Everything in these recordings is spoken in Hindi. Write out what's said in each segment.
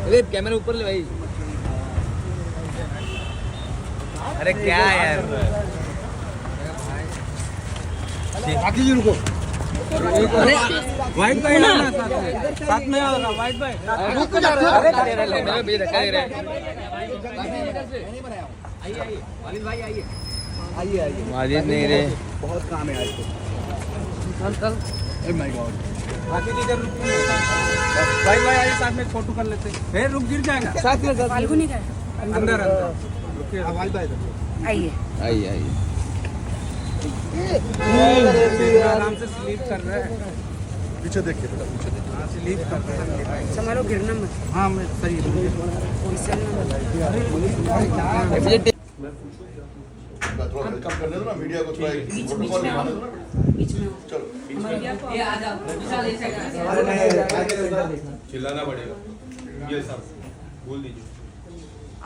अरे कैमरा ऊपर ले भाई। अरे क्या यार बाकी जी रुको। अरे वाइट भाई ना साथ में होगा वाइट भाई रुक जा रहा है। अरे मेरे भी धक्का दे रहे हैं। आइए आइए वालिद भाई आइए आइए आइए। वालिद नहीं रे बहुत काम है आज तो। चल चल। ए माय गॉड बाकी इधर रुक भाई भाई आइए साथ में फोटो कर लेते हैं। फिर रुक गिर जाएगा साथ में फाल्गुनी का अंदर अंदर रुकिए भाई भाई आइए आइए आइए। आराम से स्लीप कर रहे हैं। पीछे देखिए बेटा पीछे देखिए। हाँ स्लीप कर रहे हैं। समारोह गिरना मत। हाँ मैं सही थोड़ा वेलकम करने दो ना मीडिया को थोड़ा प्रोटोकॉल निभाने दो ना बीच में चलो ये आ जाओ चिल्लाना पड़ेगा ये सब बोल दीजिए।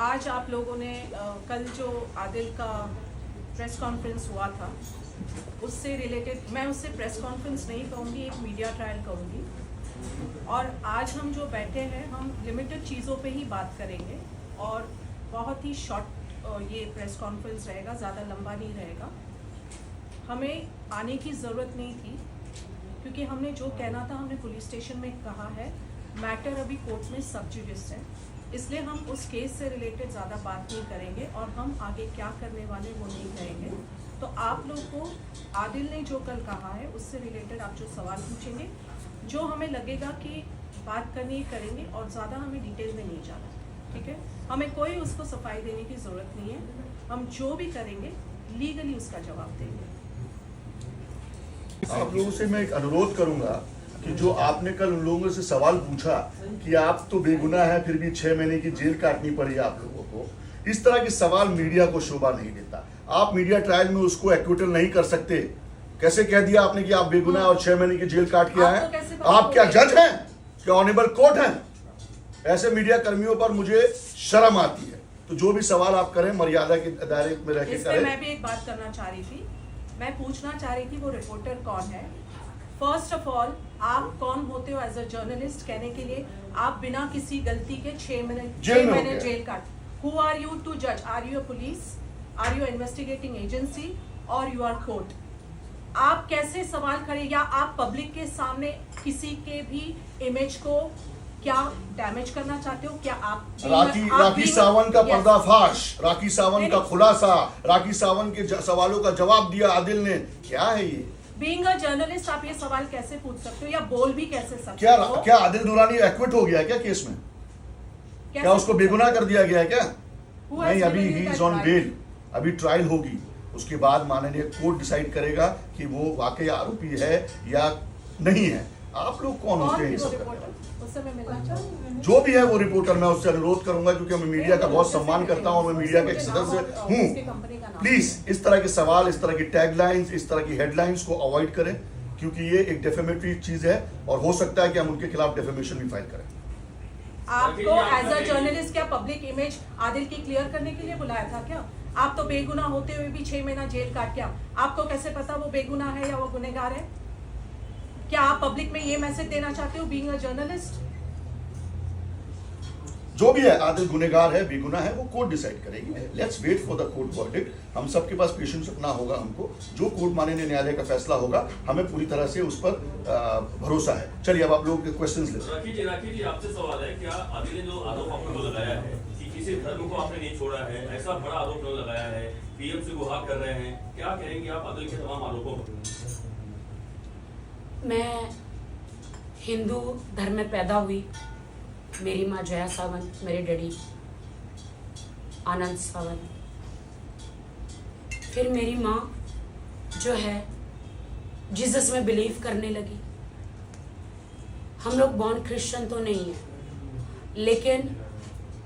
आज आप लोगों ने कल जो आदिल का प्रेस कॉन्फ्रेंस हुआ था उससे रिलेटेड मैं उससे प्रेस कॉन्फ्रेंस नहीं कहूँगी, एक मीडिया ट्रायल कहूँगी। और आज हम जो बैठे हैं हम लिमिटेड चीज़ों पे ही बात करेंगे और बहुत ही शॉर्ट ये प्रेस कॉन्फ्रेंस रहेगा, ज़्यादा लंबा नहीं रहेगा। हमें आने की ज़रूरत नहीं थी क्योंकि हमने जो कहना था हमने पुलिस स्टेशन में कहा है। मैटर अभी कोर्ट में सब जुडिस है, इसलिए हम उस केस से रिलेटेड ज़्यादा बात नहीं करेंगे और हम आगे क्या करने वाले वो नहीं करेंगे। तो आप लोग को आदिल ने जो कल कहा है उससे रिलेटेड आप जो सवाल पूछेंगे, जो हमें लगेगा कि बात करनी करेंगे और ज़्यादा हमें डिटेल में नहीं जाना, ठीक है। हमें कोई उसको सफाई देने की ज़रूरत नहीं है। हम जो भी करेंगे लीगली उसका जवाब देंगे। आप लोगों से मैं एक अनुरोध करूंगा कि जो आपने कल उन लोगों से सवाल पूछा कि आप तो बेगुनाह है फिर भी 6 महीने की जेल काटनी पड़ी आप लोगों को, इस तरह के सवाल मीडिया को शोभा नहीं देता। आप मीडिया ट्रायल में उसको एक्विटल नहीं कर सकते। कैसे कह दिया आपने कि आप बेगुनाह और 6 महीने की जेल काट के आए? आप क्या जज हैं? क्या ऑनेबल कोर्ट हैं? ऐसे मीडिया कर्मियों पर मुझे शर्म आती है। तो जो भी सवाल आप करें मर्यादा के दायरे में रह के करें। मैं भी एक बात करना चाह रही थी, मैं पूछना चाह रही थी वो रिपोर्टर कौन है। फर्स्ट ऑफ ऑल आप कौन होते हो एज अ जर्नलिस्ट कहने के लिए आप बिना किसी गलती के 6 महीने जेल काट। हु आर यू टू जज? Are you a police? Are you investigating agency और यू आर कोर्ट? आप कैसे सवाल खड़े या आप पब्लिक के सामने किसी के भी इमेज को क्या डैमेज करना चाहते हो? क्या आप राखी सावंत का पर्दाफाश, राखी सावंत का खुलासा, राखी सावंत के सवालों का जवाब दिया आदिल ने, क्या है ये? बीइंग अ जर्नलिस्ट आप ये सवाल कैसे पूछ सकते हो या बोल भी कैसे सकते हो? क्या आदिल दुरानी एक्विट हो गया क्या केस में? क्या उसको बेगुनाह कर दिया गया क्या? नहीं, अभी ही इज ऑन बेल, अभी ट्रायल होगी, उसके बाद माननीय कोर्ट डिसाइड करेगा कि वो वाकई आरोपी है या नहीं है। आप लोग कौन होते हैं ये सब? जो भी है वो रिपोर्टर, मैं उससे अनुरोध करूंगा क्योंकि मैं मीडिया का बहुत सम्मान करता हूं और मैं मीडिया का एक सदस्य हूं। प्लीज इस तरह के सवाल, इस तरह की टैगलाइंस, इस तरह की हेडलाइंस को अवॉइड करें क्योंकि ये एक डेफेमेटरी चीज है और हो सकता है कि हम उनके खिलाफ डेफेमेशन भी फाइल करें। आपको एज अ जर्नलिस्ट क्या पब्लिक इमेज आदिल की क्लियर करने के लिए बुलाया था क्या? आप तो बेगुनाह होते हुए भी 6 महीना जेल काट के आपको कैसे पता वो बेगुनाह है या वो गुनहगार है? क्या आप पब्लिक में ये मैसेज देना चाहते हो बीइंग अ जर्नलिस्ट? जो भी है आदिल गुनहगार है बेगुनाह है वो कोर्ट डिसाइड करेगी। Let's wait for the court verdict. हम सबके पास पेशेंस रखना होगा हमको। जो कोर्ट माननीय न्यायालय का फैसला होगा हमें पूरी तरह से उस पर भरोसा है। चलिए अब आप लोगों के क्वेश्चंस लेते हैं। राखी जी आपसे सवाल है, क्या आदिल ने जो आरोप आपने को लगाया है कि किसी धर्म को आपने नहीं छोड़ा है, ऐसा बड़ा आरोप लगाया है, पीएम से गुहार कर रहे हैं, क्या कहेंगे आप आदिल के तमाम आरोपों पर? मैं हिंदू धर्म में पैदा हुई। मेरी माँ जया सावंत, मेरे डैडी आनंद सावंत। फिर मेरी माँ जो है जीसस में बिलीव करने लगी। हम लोग बॉर्न क्रिश्चियन तो नहीं है, लेकिन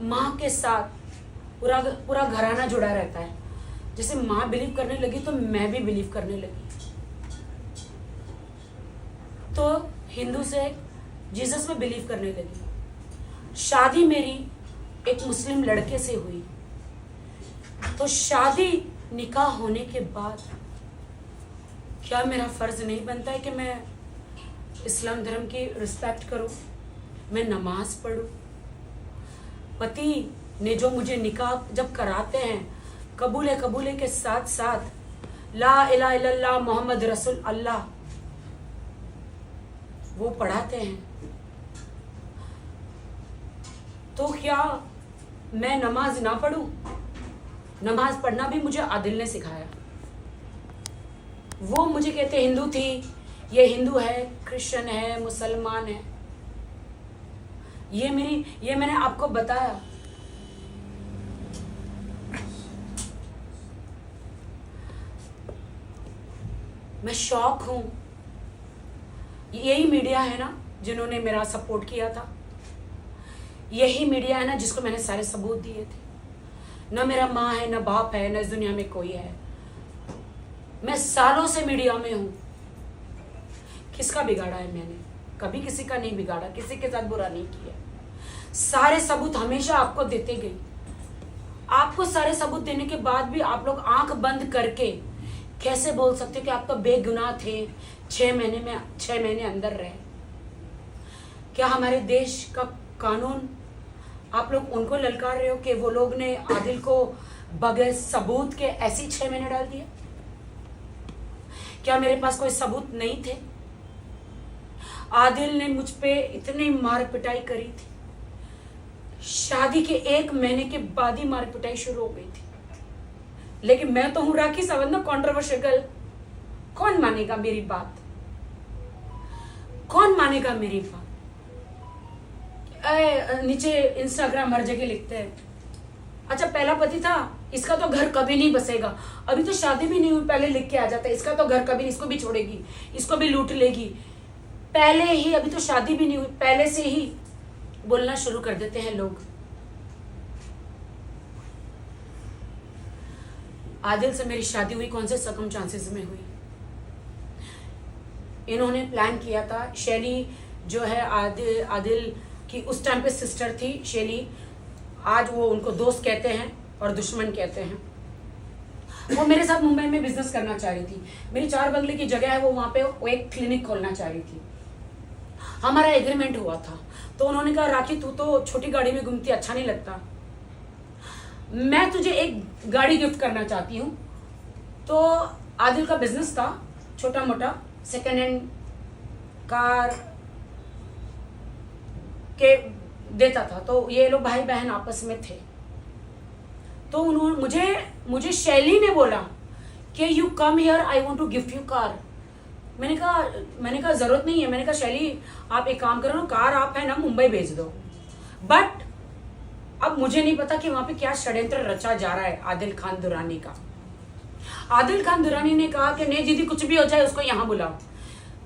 माँ के साथ पूरा घराना जुड़ा रहता है। जैसे माँ बिलीव करने लगी तो मैं भी बिलीव करने लगी। तो हिंदू से जीसस में बिलीव करने लगी। शादी मेरी एक मुस्लिम लड़के से हुई। तो शादी निकाह होने के बाद क्या मेरा फर्ज नहीं बनता है कि मैं इस्लाम धर्म की रिस्पेक्ट करूं, मैं नमाज पढ़ूं? पति ने जो मुझे निकाह जब कराते हैं, कबूले के साथ साथ ला इलाहा इल्लल्लाह मोहम्मद रसूल अल्लाह वो पढ़ाते हैं, तो क्या मैं नमाज ना पढ़ूं? नमाज पढ़ना भी मुझे आदिल ने सिखाया। वो मुझे कहते हिंदू थी, ये हिंदू है, क्रिश्चियन है, मुसलमान है। ये मैंने आपको बताया। मैं शौक हूं। यही मीडिया है ना जिन्होंने मेरा सपोर्ट किया था, यही मीडिया है ना जिसको मैंने सारे सबूत दिए थे। न मेरा माँ है, न बाप है, न इस दुनिया में कोई है। मैं सालों से मीडिया में हूं। किसका बिगाड़ा है मैंने? कभी किसी का नहीं बिगाड़ा, किसी के साथ बुरा नहीं किया। सारे सबूत हमेशा आपको देते गई। आपको सारे सबूत देने के बाद भी आप लोग आंख बंद करके कैसे बोल सकते हो कि आप तो बेगुनाह थे, 6 महीने अंदर रहे? क्या हमारे देश का कानून आप लोग उनको ललकार रहे हो कि वो लोग ने आदिल को बगैर सबूत के ऐसी 6 महीने डाल दिया? क्या मेरे पास कोई सबूत नहीं थे? आदिल ने मुझ पे इतनी मार पिटाई करी थी, शादी के 1 महीने के बाद ही मार पिटाई शुरू हो गई थी। लेकिन मैं तो हूं राखी सावंत ना, कॉन्ट्रोवर्शियल। कौन मानेगा मेरी बात? कौन मानेगा मेरी बात? नीचे इंस्टाग्राम हर जगह लिखते हैं, अच्छा पहला पति था, इसका तो घर कभी नहीं बसेगा, अभी तो शादी भी नहीं हुई, पहले लिख के आ जाता है, इसका तो घर कभी, इसको भी छोड़ेगी, इसको भी लूट लेगी। पहले ही, अभी तो शादी भी नहीं हुई, पहले से ही बोलना शुरू कर देते हैं लोग। आदिल से मेरी शादी हुई कौन से सर्कमस्टांसेस में हुई? इन्होंने प्लान किया था। शैली जो है आदिल की उस टाइम पे सिस्टर थी, शैली, आज वो उनको दोस्त कहते हैं और दुश्मन कहते हैं। वो मेरे साथ मुंबई में बिजनेस करना चाह रही थी। मेरी 4 बंगले की जगह है, वो वहाँ पे वो एक क्लिनिक खोलना चाह रही थी। हमारा एग्रीमेंट हुआ था। तो उन्होंने कहा राखी तू तो छोटी गाड़ी में घूमती, अच्छा नहीं लगता, मैं तुझे एक गाड़ी गिफ्ट करना चाहती हूँ। तो आदिल का बिजनेस था छोटा मोटा, सेकेंड हैंड कार के देता था। तो ये लोग भाई बहन आपस में थे। तो उन्होंने मुझे शैली ने बोला कि you come here, I want to gift you car. मैंने कहा जरूरत नहीं है। मैंने कहा शैली आप एक काम करो ना, कार आप है ना मुंबई भेज दो। बट अब मुझे नहीं पता कि वहां पे क्या षड्यंत्र रचा जा रहा है आदिल खान दुरानी का। आदिल खान दुरानी ने कहा कि नहीं दीदी कुछ भी हो जाए उसको यहाँ बुलाओ।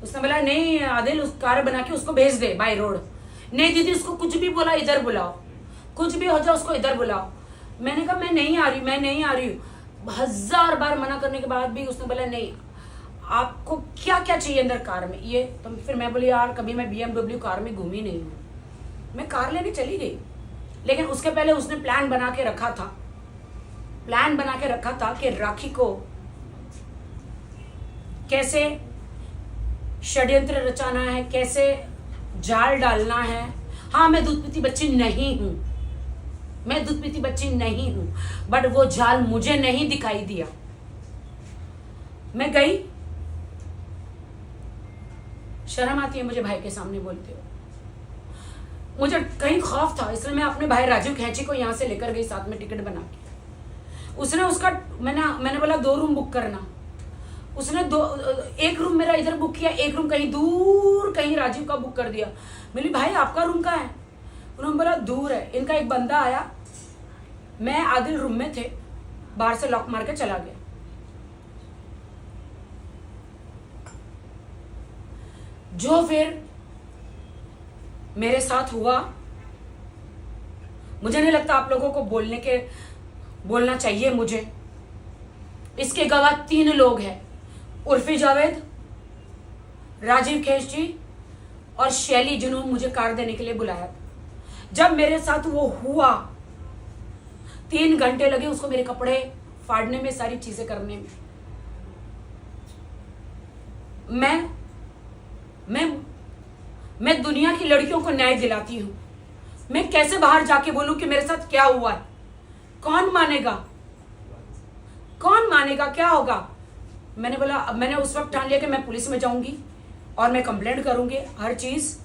उसने बोला नहीं आदिल, उस कार बना के उसको भेज दे बाय रोड। नहीं दीदी उसको कुछ भी बोला इधर बुलाओ, कुछ भी हो जाए उसको इधर बुलाओ। मैंने कहा मैं नहीं आ रही हूँ। 1000 बार मना करने के बाद भी उसने बोला नहीं, आपको क्या क्या चाहिए अंदर कार में ये। तो फिर मैं बोली यार कभी मैं BMW कार में घूमी नहीं हूँ। मैं कार लेने चली गई, लेकिन उसके पहले उसने प्लान बना के रखा था कि राखी को कैसे षड्यंत्र रचाना है, कैसे जाल डालना है। हाँ मैं दूध पीती बच्ची नहीं हूं, बट वो जाल मुझे नहीं दिखाई दिया। मैं गई, शर्म आती है मुझे भाई के सामने बोलते हो। मुझे कहीं खौफ था, इसलिए मैं अपने भाई राजीव खैची को यहाँ से लेकर गई साथ में टिकट बना के। उसने उसका मैंने बोला 2 रूम बुक करना। उसने 1 रूम मेरा इधर बुक किया, 1 रूम कहीं दूर कहीं राजीव का बुक कर दिया। बोली भाई आपका रूम कहाँ है? उन्होंने बोला दूर है। इनका एक बंदा आया, मैं आदिल रूम में थे, बाहर से लॉक मार के चला गया। जो फिर मेरे साथ हुआ, मुझे नहीं लगता आप लोगों को बोलना चाहिए मुझे। इसके गवाह 3 लोग हैं, उर्फी जावेद, राजीव खैची और शैली, जिन्होंने मुझे कार देने के लिए बुलाया था। जब मेरे साथ वो हुआ 3 घंटे लगे उसको मेरे कपड़े फाड़ने में, सारी चीजें करने में। मैं दुनिया की लड़कियों को न्याय दिलाती हूँ, मैं कैसे बाहर जाके बोलूं कि मेरे साथ क्या हुआ है? कौन मानेगा? कौन मानेगा? क्या होगा? मैंने बोला, अब मैंने उस वक्त ठान लिया कि मैं पुलिस में जाऊंगी और मैं कंप्लेंट करूंगी हर चीज।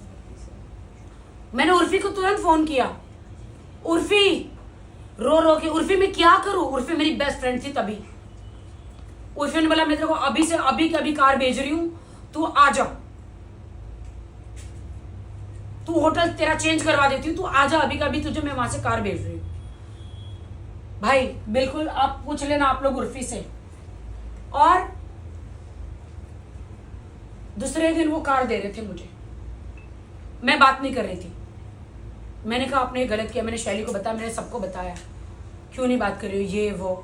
मैंने उर्फी को तुरंत फोन किया। उर्फी, रो रो के, उर्फी मैं क्या करूं? उर्फी मेरी बेस्ट फ्रेंड थी तभी। उर्फी ने बोला मैं तेरे को अभी से अभी की अभी कार भेज रही हूं, तू आ जा, तू होटल तेरा चेंज करवा देती हूँ, तू आ जा अभी का अभी, तुझे मैं वहां से कार भेज रही हूँ। भाई बिल्कुल आप पूछ लेना आप लोग उर्फी से। और दूसरे दिन वो कार दे रहे थे मुझे, मैं बात नहीं कर रही थी। मैंने कहा आपने गलत किया, मैंने शैली को बताया, मैंने सबको बताया, क्यों नहीं बात कर रही हो, ये वो।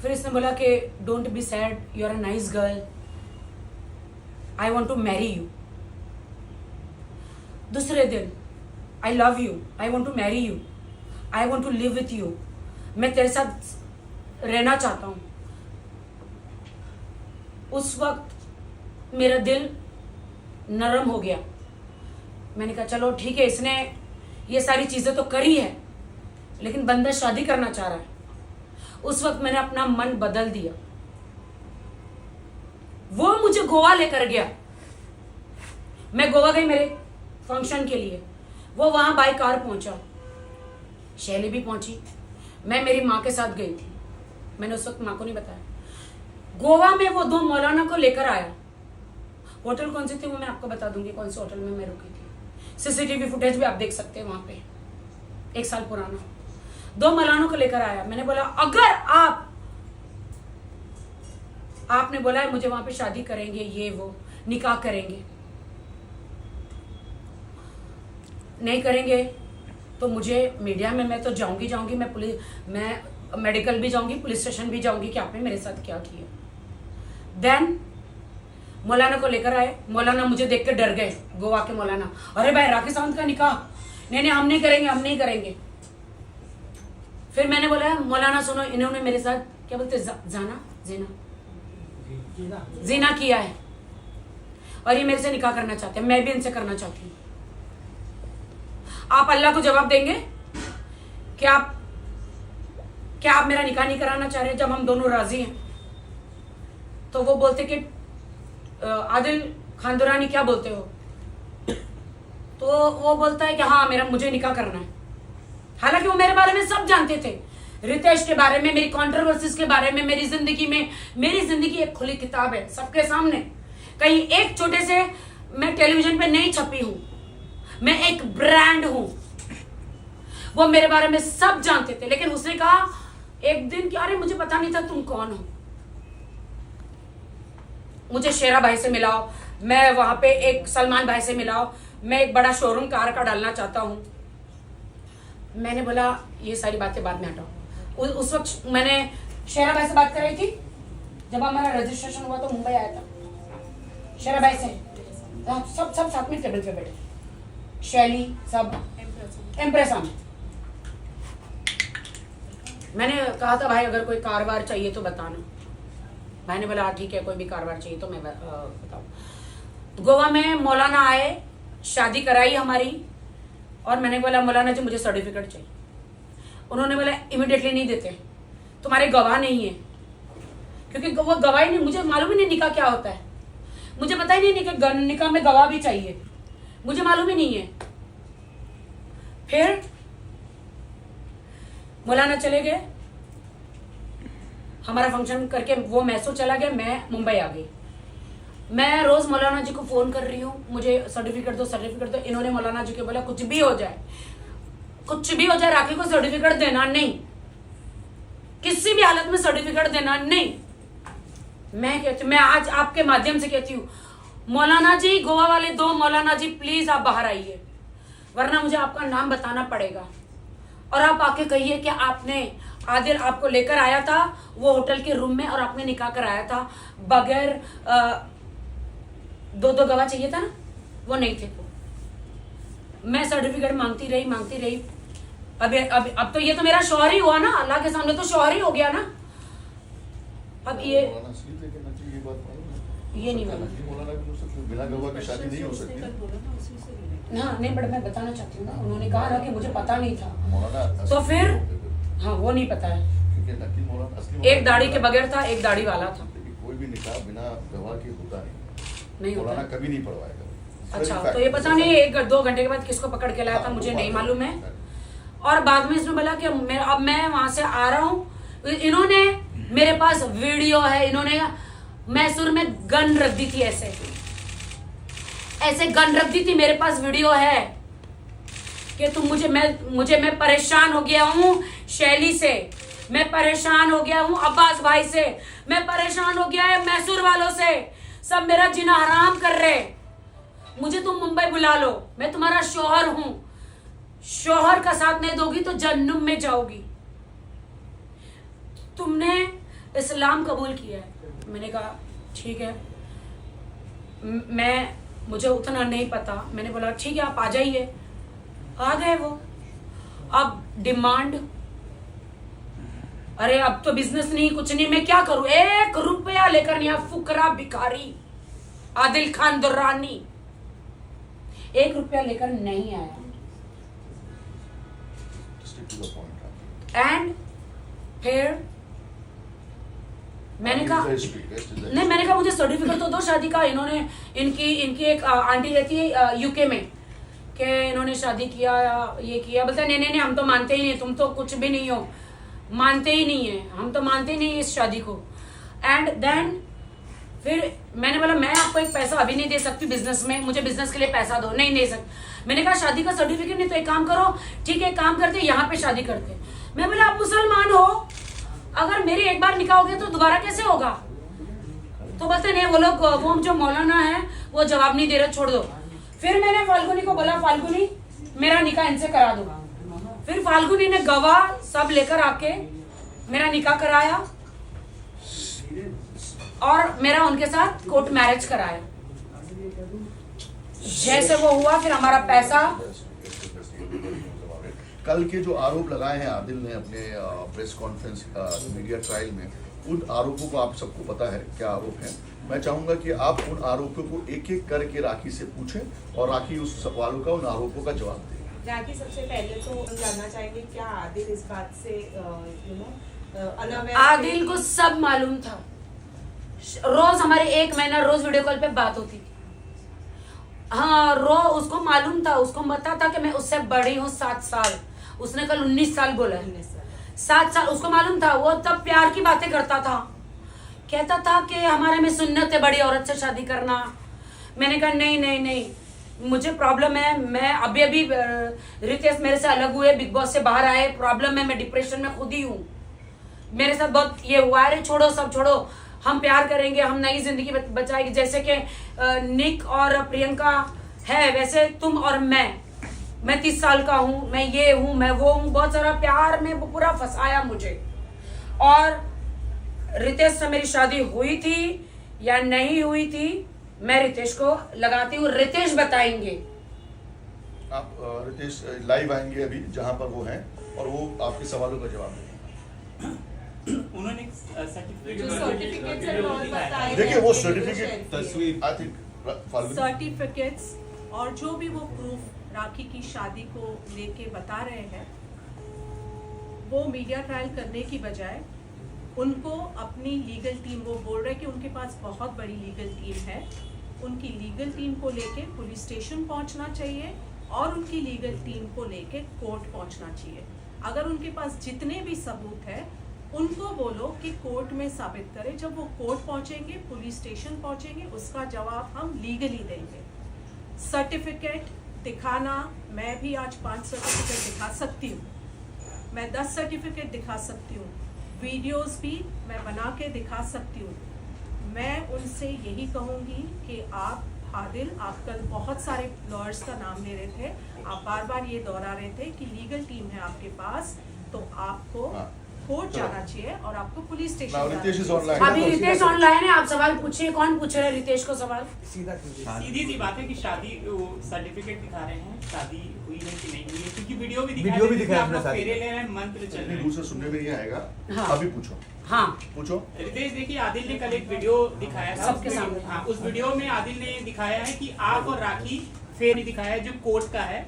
फिर इसने बोला कि don't be sad, you are a nice girl, I want to marry you. दूसरे दिन I love you, I want to marry you, I want to live with you, मैं तेरे साथ रहना चाहता हूं। उस वक्त मेरा दिल नरम हो गया। मैंने कहा चलो ठीक है, इसने ये सारी चीजें तो करी है, लेकिन बंदा शादी करना चाह रहा है। उस वक्त मैंने अपना मन बदल दिया। वो मुझे गोवा लेकर गया। मैं गोवा गई मेरे फंक्शन के लिए, वो वहां बाय कार पहुंचा, शैली भी पहुंची, मैं मेरी माँ के साथ गई थी। मैंने उस वक्त माँ को नहीं बताया। गोवा में वो 2 मौलाना को लेकर आया। होटल कौन सी थी वो मैं आपको बता दूंगी, कौन से होटल में मैं रुकी थी। सीसीटीवी फुटेज भी आप देख सकते हैं वहां पे, 1 साल पुराना। 2 मौलानों को लेकर आया। मैंने बोला अगर आपने बोला है मुझे वहां पे शादी करेंगे, ये वो निकाह करेंगे, नहीं करेंगे तो मुझे मीडिया में मैं तो जाऊंगी, मैं मेडिकल भी जाऊंगी, पुलिस स्टेशन भी जाऊंगी कि आपने मेरे साथ क्या किया। देन मौलाना को लेकर आए। मौलाना मुझे देख के डर गए, गोवा के मौलाना। अरे भाई राखी सावंत का निकाह, नहीं हम नहीं करेंगे, हम नहीं करेंगे। फिर मैंने बोला मौलाना सुनो, इन्होंने मेरे साथ क्या बोलते जीना किया है और ये मेरे से निकाह करना चाहते हैं, मैं भी इनसे करना चाहती हूँ। आप अल्लाह को जवाब देंगे कि क्या आप मेरा निकाह नहीं कराना चाह रहे जब हम दोनों राजी हैं? तो वो बोलते कि आदिल खान दुरानी क्या बोलते हो? तो वो बोलता है कि हाँ मुझे निकाह करना है। हालांकि वो मेरे बारे में सब जानते थे, रितेश के बारे में, मेरी कंट्रोवर्सीज के बारे में, मेरी जिंदगी एक खुली किताब है सबके सामने। कहीं एक छोटे से मैं टेलीविजन पे नहीं छपी हूं, मैं एक ब्रांड हूं। वो मेरे बारे में सब जानते थे, लेकिन उसने कहा एक दिन कि अरे मुझे पता नहीं था तुम कौन हो, मुझे शेरा भाई से मिलाओ, मैं वहां पे एक सलमान भाई से मिलाओ, मैं एक बड़ा शोरूम कार का डालना चाहता हूं। मैंने बोला ये सारी बातें बाद में हटाओ। उस वक्त मैंने शेरा भाई से बात कर रही थी, जब हमारा रजिस्ट्रेशन हुआ तो मुंबई आया था शेरा भाई से, सब साथ में टेबल पे बैठे, शैली सब एम्प्रेस में। मैंने कहा था भाई अगर कोई कारवार चाहिए तो बताना। भाई ने बोला ठीक है, कोई भी कारवार चाहिए तो मैं बताऊँ। गोवा में मौलाना आए, शादी कराई हमारी, और मैंने बोला मौलाना जी मुझे सर्टिफिकेट चाहिए। उन्होंने बोला इमीडिएटली नहीं देते, तुम्हारे गवाह नहीं है, क्योंकि वो गवाही नहीं, मुझे मालूम ही नहीं निकाह क्या होता है, मुझे पता ही नहीं कि निकाह में गवाह भी चाहिए, मुझे मालूम ही नहीं है। फिर मौलाना चले गए, हमारा फंक्शन करके वो मैसूर चला गया, मैं मुंबई आ गई। मैं रोज मौलाना जी को फोन कर रही हूँ, मुझे सर्टिफिकेट दो। इन्होंने मौलाना जी को बोला कुछ भी हो जाए राखी को सर्टिफिकेट देना नहीं, किसी भी हालत में सर्टिफिकेट देना नहीं। मैं आज आपके माध्यम से कहती हूँ मौलाना जी, गोवा वाले 2 मौलाना जी प्लीज आप बाहर आइए, वरना मुझे आपका नाम बताना पड़ेगा। और आप आके कहिए कि आपने आदिल आपको लेकर आया था वो होटल के रूम में और आपने निकाह कराया था बगैर 2 गवाह चाहिए था ना, वो नहीं थे। तो मैं सर्टिफिकेट मांगती रही। अब तो ये तो मेरा शौहर ही हुआ ना, अल्लाह के सामने तो शौहर ही हो गया ना। अब ये ये नहीं बोला। मौलाना भी हो सकते, बिना गवाह की शादी नहीं हो सकती। हाँ नहीं, बट मैं बताना चाहती हूँ ना, उन्होंने कहा ना कि मुझे पता नहीं था, मौलाना तो फिर हाँ वो नहीं पता है। क्योंकि नकली मौलाना असली एक दाढ़ी के बगैर था, एक दाढ़ी वाला था। कोई भी निकाह बिना गवाह के होता नहीं होता। मौलाना कभी नहीं पढ़वाएगा। अच्छा, तो ये पता नहीं 1-2 घंटे के बाद किसको पकड़ के लाया था, मुझे नहीं मालूम है। और बाद में इसने बोला कि अब मैं वहां से आ रहा हूँ, इन्होंने मेरे पास वीडियो है, इन्होंने मैसूर में गन रख दी थी, ऐसे गन रख दी थी, मेरे पास वीडियो है कि तुम मैं परेशान हो गया हूँ शैली से, मैं परेशान हो गया हूँ अब्बास भाई से, मैं परेशान हो गया है मैसूर वालों से, सब मेरा जीना हराम कर रहे, मुझे तुम मुंबई बुला लो, मैं तुम्हारा शौहर हूं, शौहर का साथ नहीं दोगी तो जन्नम में जाओगी, तुमने इस्लाम कबूल किया है। मैंने कहा ठीक है, मुझे उतना नहीं पता, मैंने बोला ठीक है आप आ जाइए। आ गए वो। अब डिमांड, अरे अब तो बिजनेस नहीं कुछ नहीं, मैं क्या करूं, 1 रुपया लेकर नहीं, फुकरा भिखारी आदिल खान दुर्रानी 1 रुपया लेकर नहीं आया। एंड फिर मैंने कहा नहीं, मैंने कहा मुझे सर्टिफिकेट तो दो शादी का। इन्होंने इनकी एक आंटी रहती है यूके में, कि इन्होंने शादी किया, ये किया, बोलते नहीं हम तो मानते ही नहीं, तुम तो कुछ भी नहीं हो, मानते ही नहीं है, हम तो मानते ही नहीं इस शादी को। एंड देन फिर मैंने बोला मैं आपको एक पैसा अभी नहीं दे सकती बिजनेस में, मुझे बिजनेस के लिए पैसा दो। नहीं दे सकती। मैंने कहा शादी का सर्टिफिकेट नहीं तो एक काम करो, ठीक है काम करते यहाँ पे शादी करते। मैं बोला आप मुसलमान हो, अगर मेरी एक बार निकाह हो गया तो दोबारा कैसे होगा? तो बोलते नहीं वो लोग, वो जो मौलाना है वो जवाब नहीं दे रहे, छोड़ दो। फिर मैंने फाल्गुनी को बोला फाल्गुनी मेरा निकाह इनसे करा दो। फिर फाल्गुनी ने गवाह सब लेकर आके मेरा निकाह कराया और मेरा उनके साथ कोर्ट मैरिज कराया। जैसे वो हुआ फिर हमारा पैसा। कल के जो आरोप लगाए हैं आदिल ने अपने प्रेस कॉन्फ्रेंस मीडिया ट्रायल में, उन आरोपों को आप सबको पता है क्या आरोप हैं। मैं चाहूंगा कि आप उन आरोपों को एक एक करके राखी से पूछें और राखी उस सवालों का, उन आरोपों का जवाब दें। राखी सबसे पहले तो हम जानना चाहेंगे क्या आदिल इस बात से आदिल को सब मालूम था। रोज हमारे 1 महीना रोज वीडियो कॉल पे बात होती थी। हाँ उसको मालूम था, उसको पता था कि मैं उससे बड़ी हूँ 7 साल। उसने कल 19 साल बोला है, 7 साल उसको मालूम था। वो तब प्यार की बातें करता था, कहता था कि हमारे में सुन्नत है बड़ी औरत से शादी करना। मैंने कहा नहीं मुझे प्रॉब्लम है, मैं अभी रितेश मेरे से अलग हुए, बिग बॉस से बाहर आए, प्रॉब्लम है, मैं डिप्रेशन में खुद ही हूँ, मेरे साथ बहुत ये हुआ है। छोड़ो सब छोड़ो, हम प्यार करेंगे, हम नई जिंदगी बचाएंगे। जैसे कि निक और प्रियंका है वैसे तुम और मैं 30 साल का हूँ, मैं ये हूँ मैं वो हूँ। बहुत सारा प्यार में पूरा फंसाया मुझे। और रितेश से मेरी शादी हुई थी या नहीं हुई थी मैं रितेश को लगाती हूँ, रितेश बताएंगे। आप रितेश लाइव आएंगे अभी जहां पर वो हैं और वो आपके सवालों का जवाब देंगे। उन्होंने देखिए वो सर्टिफिकेट तस्वीर आई थिंक सर्टिफिकेट्स और जो भी वो प्रूफ राखी की शादी को लेके बता रहे हैं, वो मीडिया ट्रायल करने की बजाय उनको अपनी लीगल टीम, वो बोल रहे कि उनके पास बहुत बड़ी लीगल टीम है, उनकी लीगल टीम को लेके पुलिस स्टेशन पहुंचना चाहिए और उनकी लीगल टीम को लेके कोर्ट पहुंचना चाहिए। अगर उनके पास जितने भी सबूत है उनको बोलो कि कोर्ट में साबित करें। जब वो कोर्ट पहुंचेंगे, पुलिस स्टेशन पहुंचेंगे, उसका जवाब हम लीगली देंगे। सर्टिफिकेट दिखाना, मैं भी आज 5 सर्टिफिकेट दिखा सकती हूँ, मैं 10 सर्टिफिकेट दिखा सकती हूँ, वीडियोस भी मैं बना के दिखा सकती हूँ। मैं उनसे यही कहूँगी कि आप आदिल, आप कल बहुत सारे लॉयर्स का नाम ले रहे थे, आप बार बार ये दोहरा रहे थे कि लीगल टीम है आपके पास, तो आपको कोर्ट जाना चाहिए और आपको police Now, station Ritesh is online. अभी रितेश ऑनलाइन है, आप सवाल पूछिए। कौन पूछ रहे हैं रितेश को सवाल? सीधी सी बात है कि शादी सर्टिफिकेट दिखा रहे हैं, शादी हुई है कि नहीं हुई है, क्योंकि वीडियो भी दिखाया आपने शादी। फेरे ले रहे हैं, मंत्र चल रहे हैं। दूसरे सुनने में नहीं आएगा। हाँ। अभी पूछो, हाँ, पूछो। रितेश देखिए, आदिल ने कल एक वीडियो दिखाया था, सबके सामने। हाँ, उस वीडियो में आदिल ने दिखाया है कि आप और राखी फेर दिखाया है जो कोर्ट का है,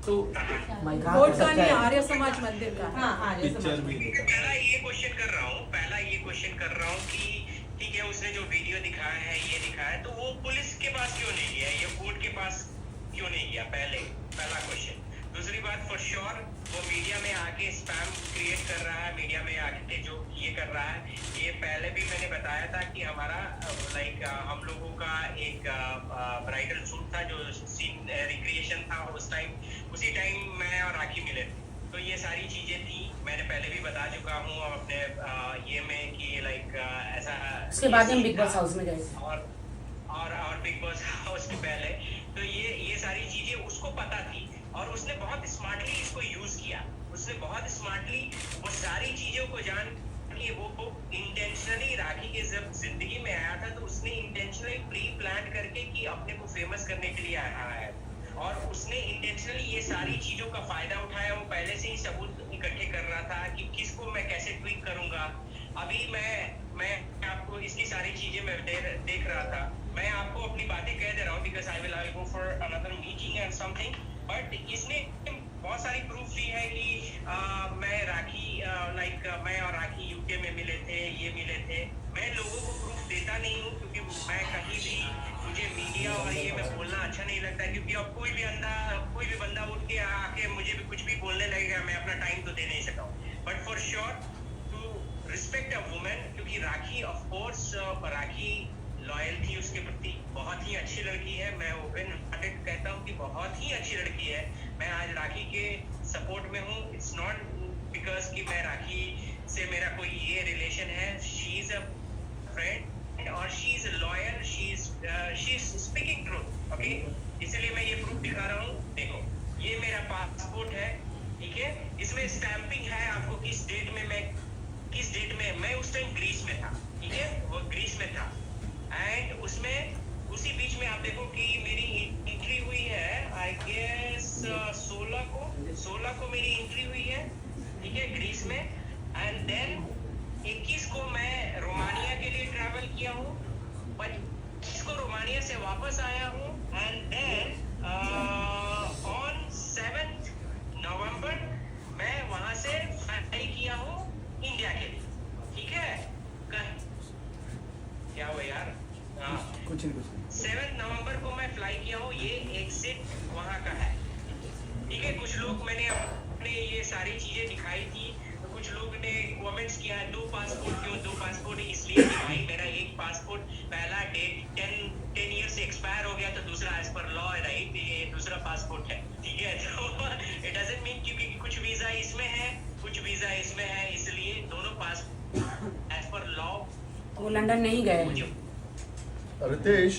तो कोर्ट का नहीं, आर्य समाज मंदिर का है। हाँ हाँ जैसे पहला ये क्वेश्चन कर रहा हूँ कि ठीक है, उसने जो वीडियो दिखाया है, ये दिखाया है, तो वो पुलिस के पास क्यों नहीं गया या कोर्ट के पास क्यों नहीं गया? पहला क्वेश्चन। दूसरी बात, फॉर श्योर वो मीडिया में आके स्पैम क्रिएट कर रहा है, मीडिया में आके जो ये कर रहा है, ये पहले भी मैंने बताया था कि हमारा हम लोगों का एक ब्राइडल शूट था, जो सीन रिक्रिएशन था उसी टाइम मैं और राखी मिले थे। तो ये सारी चीजें थी, मैंने पहले भी बता चुका हूँ अपने ये में कि ऐसा। उसके बाद हम बिग बॉस हाउस में गए और बिग बॉस हाउस के पहले तो ये सारी चीजें उसको पता थी और उसने बहुत स्मार्टली इसको यूज किया। उसने बहुत स्मार्टली वो सारी चीजों को जान कि वो इंटेंशनली राखी के जब जिंदगी में आया था तो उसने इंटेंशनली प्री प्लान करके कि अपने को फेमस करने के लिए आया है और उसने इंटेंशनली ये सारी चीजों का फायदा उठाया। वो पहले से ही सबूत इकट्ठे कर रहा था कि किसको मैं कैसे ट्वीट करूंगा। अभी मैं आपको इसकी सारी चीजें मैं देख रहा था। मैं आपको अपनी बातें कह दे रहा हूँ because I will go for another meeting and something, but इसने बहुत सारी प्रूफ दी है कि मैं और राखी यूके में मिले थे। मैं लोगों को प्रूफ देता नहीं हूँ क्योंकि मैं कहीं भी, मुझे मीडिया और ये मैं बोलना अच्छा नहीं लगता, क्योंकि अब कोई भी बंदा उठ के आके मुझे भी कुछ भी बोलने लगेगा, मैं अपना टाइम तो दे नहीं सकता हूँ। But for sure to respect a women, क्योंकि Rakhi of course Rakhi loyal थी उसके प्रति, बहुत ही अच्छी लड़की है। मैं ओपन हार्टेड कहता हूँ कि बहुत ही अच्छी लड़की है। मैं आज राखी के सपोर्ट में हूँ। इट्स नॉट बिकॉज कि मैं राखी से मेरा कोई ये रिलेशन है। शी इज अ फ्रेंड और she is loyal, she is speaking truth, okay. इसलिए मैं ये प्रूफ दिखा रहा हूँ। देखो, ये मेरा पासपोर्ट है, ठीक है, इसमें स्टैंपिंग है आपको किस डेट में मैं उस टाइम ग्रीस में था, ठीक है, वो ग्रीस में था। एंड उसमें उसी बीच में आप देखो कि मेरी एंट्री हुई है, आई गेस 16 को मेरी एंट्री हुई है, ठीक है, ग्रीस में। एंड देन 21 को मैं रोमानिया के लिए ट्रैवल किया हूँ, 25 को रोमानिया से वापस आया हूँ। एंड देन ऑन 7 नवंबर मैं वहां से फ्लाई किया हूँ इंडिया के लिए, ठीक है। क्या हुआ यार? कुछ नहीं 7 नवंबर को मैं फ्लाई किया हूँ। ये एग्जिट वहां का है, ठीक है। कुछ लोग मैंने अपने ये सारी चीजें दिखाई थी, तो कुछ लोग ने कमेंट्स किया है 2 पासपोर्ट क्यों, 2 पासपोर्ट इसलिए कि भाई मेरा एक पासपोर्ट पहला डेट 10 ईयर से एक्सपायर हो गया, तो दूसरा एज पर लॉ राइट ये दूसरा पासपोर्ट है, ठीक है। तो इट डजंट मीन क्योंकि कुछ वीजा इसमें है, कुछ वीजा इसमें है, इसलिए दोनों पासपोर्ट एज पर लॉ। वो लंदन नहीं गए। रितेश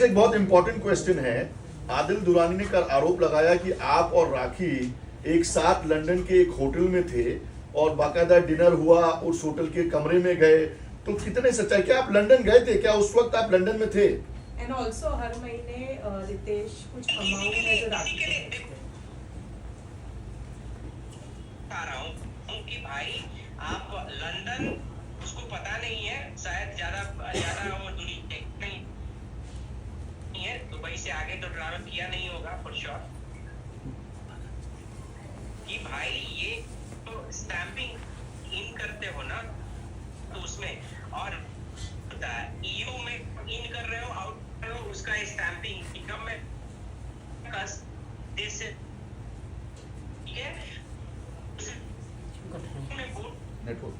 एक बहुत इंपॉर्टेंट क्वेश्चन है। आदिल दुरानी ने कल आरोप लगाया कि आप और राखी एक साथ लंदन के एक होटल में थे और बाकायदा डिनर हुआ, उस होटल के कमरे में गए, तो कितने सच्चाई? क्या आप लंदन गए थे? क्या उस वक्त आप लंदन में थे? एंड ऑल्सो हर महीने रितेश कुछ अमाउंट है जो राखी बता रहा हूँ कि भाई आप लंदन, उसको पता नहीं है शायद, ज्यादा वो दुनिया नहीं है, दुबई से आगे तो ट्रैवल किया नहीं होगा फॉर श्योर, कि भाई ये तो स्टैंपिंग इन करते हो ना, तो उसमें और EU में इन कर रहे हो, आउट कर रहे हो, उसका स्टैंपिंग इनकम में देश से, ठीक है। नेटवर्क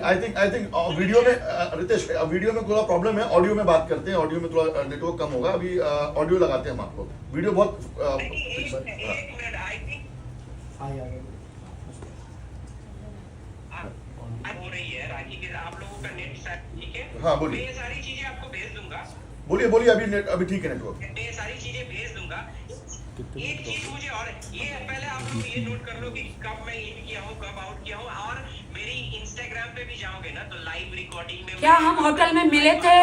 आई थिंक वीडियो में रितेश वीडियो में थोड़ा प्रॉब्लम है, ऑडियो में बात करते हैं। ऑडियो में थोड़ा नेटवर्क कम होगा, अभी ऑडियो लगाते हैं हम आपको। वीडियो बहुत हो रही है राखी के, आप लोगों का नेट, ठीक है। हाँ बोलिए, मैं ये सारी चीजें आपको भेज दूंगा। बोलिए अभी ठीक है नेटवर्क। मैं ये सारी एक चीज मुझे और ये पहले आप लोग ये नोट कर लो कि कब मैं इन किया हूँ, कब आउट किया हूँ, और मेरी इंस्टाग्राम पे भी जाओगे ना तो लाइव रिकॉर्डिंग में क्या हम होटल में मिले थे?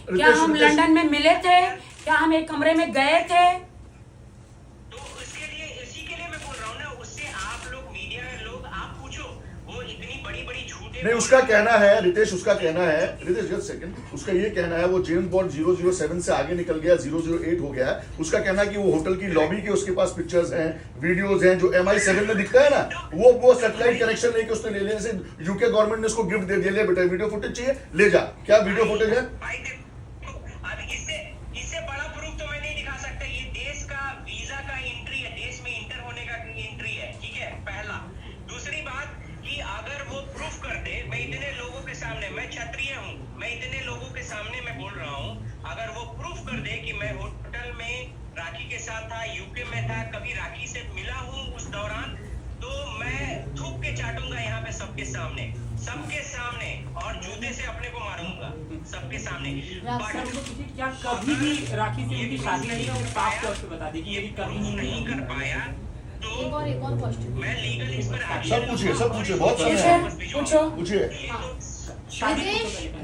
क्या हम लंदन में मिले थे? क्या हम एक कमरे में गए थे? तो उसके लिए, इसी के लिए मैं बोल रहा हूँ ना, उससे आप लोग मीडिया लोग आप पूछो, वो इतनी बड़ी बड़ी झूठे नहीं, उसका कहना है रितेश, उसका कहना है रितेश जस्ट सेकंड, उसका ये कहना है वो जेम्स बॉन्ड 007 से आगे निकल गया, 008 हो गया है। उसका कहना है कि वो होटल की लॉबी के उसके पास पिक्चर्स हैं, वीडियोस हैं, जो MI7 में दिखता है ना, वो सैटेलाइट कनेक्शन लेके उसने ले लिया। जैसे यूके गवर्नमेंट ने उसको गिफ्ट दे दिया, ले बेटा वीडियो फुटेज चाहिए, ले जा। क्या वीडियो फुटेज है? भाई देखो, अब इससे बड़ा प्रूफ तो मैं नहीं दिखा सकता। ये देश का वीजा का एंट्री है, देश में इंटर होने का एंट्री है, ठीक है, पहला। दूसरी बात कि अगर वो प्रूफ कर दे, मैं इतने लोगों के सामने, मैं क्षत्रिय हूँ, मैं इतने लोगों के सामने मैं बोल रहा हूँ, अगर वो प्रूफ कर दे कि मैं होटल में राखी के साथ था, यूके में था, कभी राखी से मिला हूँ उस दौरान, तो मैं थूक के चाटूंगा यहाँ पे सबके सामने और जूते से अपने को मारूंगा सबके सामने। क्या कभी भी राखी से उनकी शादी नहीं है? साफ तौर पे बता दें कि ये भी कभी नहीं कर पाया तो एक और क्वेश्चन मैं लीगल इस पर सब पूछिए, बहुत समय है, पूछो। पूछिए।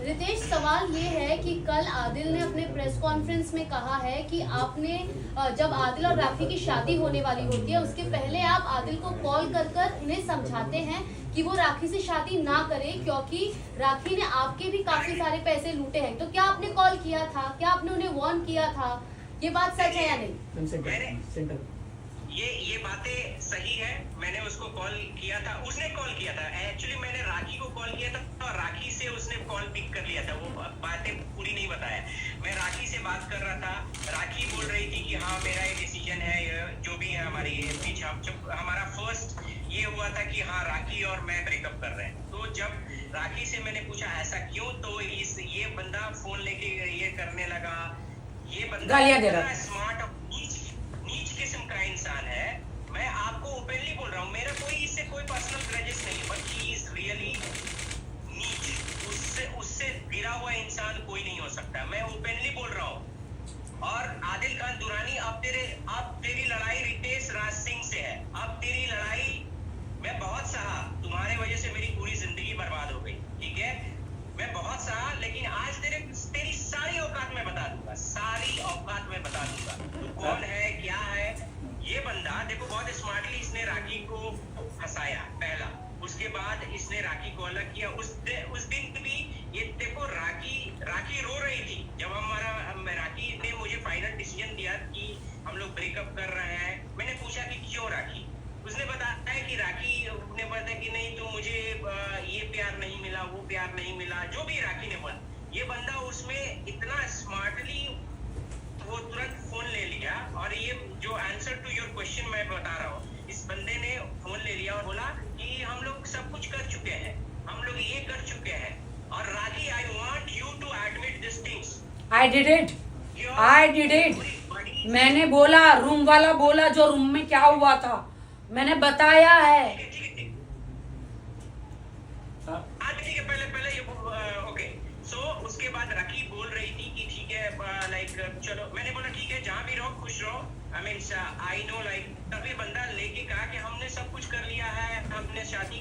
रितेश, सवाल ये है कि कल आदिल ने अपने प्रेस कॉन्फ्रेंस में कहा है कि आपने जब आदिल और राखी की शादी होने वाली होती है उसके पहले आप आदिल को कॉल कर उन्हें समझाते हैं कि वो राखी से शादी ना करे, क्योंकि राखी ने आपके भी काफी सारे पैसे लूटे हैं। तो क्या आपने कॉल किया था? क्या आपने उन्हें वार्न किया था? ये बात सच है या नहीं? ये बातें सही है। मैंने उसको कॉल किया था, उसने कॉल किया था। एक्चुअली मैंने राखी को कॉल किया था और राखी से उसने कॉल पिक कर लिया था। वो बातें पूरी नहीं बताया। मैं राखी से बात कर रहा था, राखी बोल रही थी कि हाँ मेरा ये डिसीजन है, जो भी है हमारी पीछे। जब हमारा फर्स्ट ये हुआ था कि हाँ राखी और मैं ब्रेकअप कर रहे हैं, तो जब राखी से मैंने पूछा ऐसा क्यों, तो ये बंदा फोन लेके ये करने लगा। ये बंदा स्मार्ट नीच किस्म का इंसान है। मैं आपको ओपनली बोल रहा हूँ, मेरा कोई इससे कोई पर्सनल ग्रजेस नहीं, बट ही इज रियली नीच। उससे गिरा हुआ इंसान कोई नहीं हो सकता। मैं ओपनली बोल रहा हूँ। और आदिल खान दुरानी, अब तेरी लड़ाई रितेश राज सिंह से है। अब तेरी लड़ाई मैं बहुत सहा, तुम्हारे वजह से मेरी पूरी जिंदगी बर्बाद हो गई, ठीक है। मैं बहुत सहा, लेकिन आज तेरी सारी औकात में बता दूंगा, सारी औकात में बता दूंगा तू कौन है, क्या है। ये बंदा देखो बहुत स्मार्टली इसने राखी को फंसाया पहला, उसके बाद इसने राखी को अलग किया। उस दिन भी ये देखो राखी रो रही थी जब राखी ने मुझे फाइनल डिसीजन दिया कि हम लोग ब्रेकअप कर रहे हैं। मैंने पूछा कि क्यों राखी, उसने बताया कि राखी ने बताया कि नहीं तो मुझे ये प्यार नहीं मिला, वो प्यार नहीं मिला, जो भी राखी ने बोला। ये बंदा उसमें इतना स्मार्टली वो तुरंत फोन ले लिया। और ये जो आंसर टू योर क्वेश्चन मैं बता रहा हूँ, इस बंदे ने फोन ले लिया और बोला कि हम लोग सब कुछ कर चुके हैं, हम लोग ये कर चुके हैं। और Rakhi, I want you to admit this things. I did it. मैंने बोला, रूम वाला बोला जो रूम में क्या हुआ था, मैंने बताया है। ठीक है, पहले ये ओके। सो उसके बाद राखी बोल रही थी कि ठीक है, लाइक चलो। मैंने बोला ठीक है, जहाँ भी रहो खुश रहो। I mean I know, like तभी बंदा लेके कहा कि हमने सब कुछ कर लिया है, हमने शादी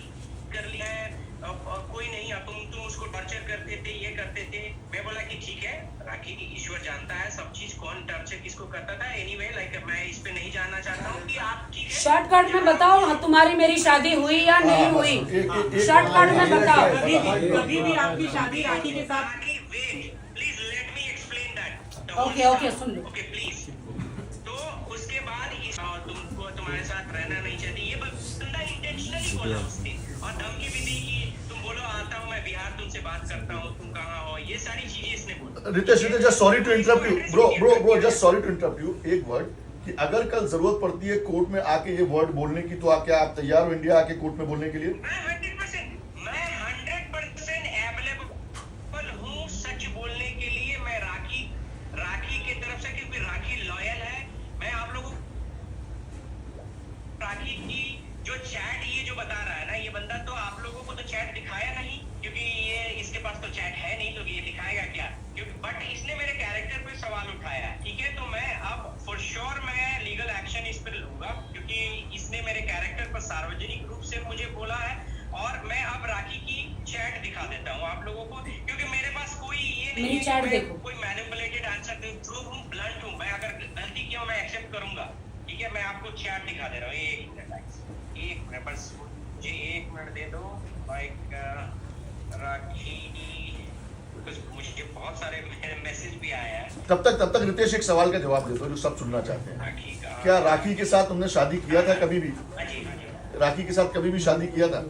कर लिया है, कोई नहीं, तुम उसको टॉर्चर करते थे, ये करते थे। मैं बोला कि ठीक है, राखी की ईश्वर जानता है सब चीज, कौन टॉर्चर किसको करता था। एनीवे लाइक मैं इस पे नहीं जानना चाहता हूँ कि आप ठीक है। शॉर्टकट में बताओ, तुम्हारी मेरी शादी हुई या नहीं हुई? शॉर्टकट में बताओ। कभी भी आपकी शादी राखी के साथ? Please let me explain that. Okay soon low. Okay please. तो उसके बाद तुमको तुम्हारे साथ रहना नहीं चाहती, ये बंदा इंटेंशनली बोला उसने, और धमकी भी दी कि तुम बोलो आता हूँ मैं बिहार, तुमसे बात करता हूँ, तुम कहाँ हो, ये सारी चीजें इसने बोला। Ritesh just sorry to interrupt you bro, just sorry to interrupt you. एक वर्ड कि अगर कल जरूरत पड़ती है कोर्ट में आके ये वर्ड बोलने की, तो क्या आप तैयार हो इंडिया आके कोर्ट में बोलने के लिए? मैं 100% अवेलेबल हूँ सच बोलने के लिए। मैं राखी की तरफ से, क्योंकि राखी लॉयल है। मैं आप लोगों राखी की जो चैट ये जो बता रहा है ना, ये बंदा तो आप लोगों को तो चैट दिखाया नहीं, क्योंकि ये इसके पास तो चैट है नहीं, तो ये दिखाएगा क्या? क्योंकि बट इसने मेरे कैरेक्टर पे सवाल उठाया है, ठीक है। तो मैं अब फॉर श्योर मैं लीगल एक्शन इस उससे मुझे बोला है। और मैं अब राखी की चैट दिखा देता हूँ आप लोगों को, क्योंकि मेरे पास कोई ये नहीं मेरी है चैट कि देखो। मैं कोई मैनिपुलेटेड आंसर दूं, ट्रू हूँ, ब्लंट हूँ। मैं अगर गलती किया मैं एक्सेप्ट करूंगा, ठीक है। मैं आपको चैट दिखा दे रहा हूँ, एक मिनट बस मुझे 1 मिनट दे दो। लाइक राखी, मुझे बहुत सारे मैसेज भी आए हैं। तब तक रितेश एक सवाल का जवाब दे दो जो सब सुनना चाहते हैं। राखी का क्या राखी के साथ तुमने शादी किया था कभी भी? हाँ जी, हाँ जी। राखी के साथ कभी भी शादी किया था?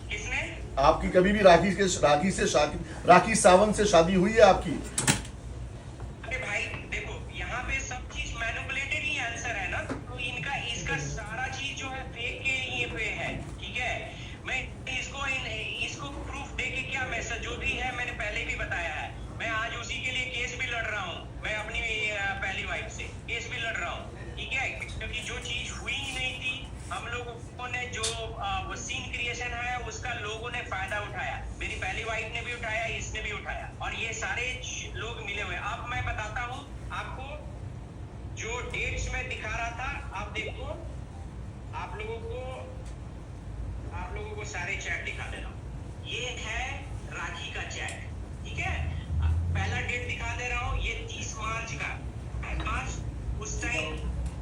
किसने? आपकी कभी भी राखी सावंत से शादी हुई है आपकी? अरे भाई देखो, यहाँ पे सब चीज मैनिपुलेटेड ही आंसर है ना, तो इसका सारा चीज जो है फेक के ये पे है, ठीक है। मैं इसको प्रूफ दे के क्या मैसेज जो भी है मैंने पहले भी बताया है। मैं आज उसी के लिए केस भी लड़ रहा हूँ, मैं अपनी पहली वाइफ से केस भी लड़ रहा हूँ, ठीक है। क्योंकि जो चीज हुई ही नहीं थी, हम लोगों ने जो वो सीन क्रिएशन है उसका लोगों ने फायदा उठाया। मेरी पहली वाइफ ने भी उठाया, इसने भी उठाया, और ये सारे लोग मिले हुए। अब मैं बताता हूँ आपको, जो डेट्स में दिखा रहा था, आप देखो, आप लोगों को सारे चैट दिखा दे रहा हूँ। ये है राखी का चैट, ठीक है। पहला डेट दिखा दे रहा हूँ, ये 30 मार्च का। उस टाइम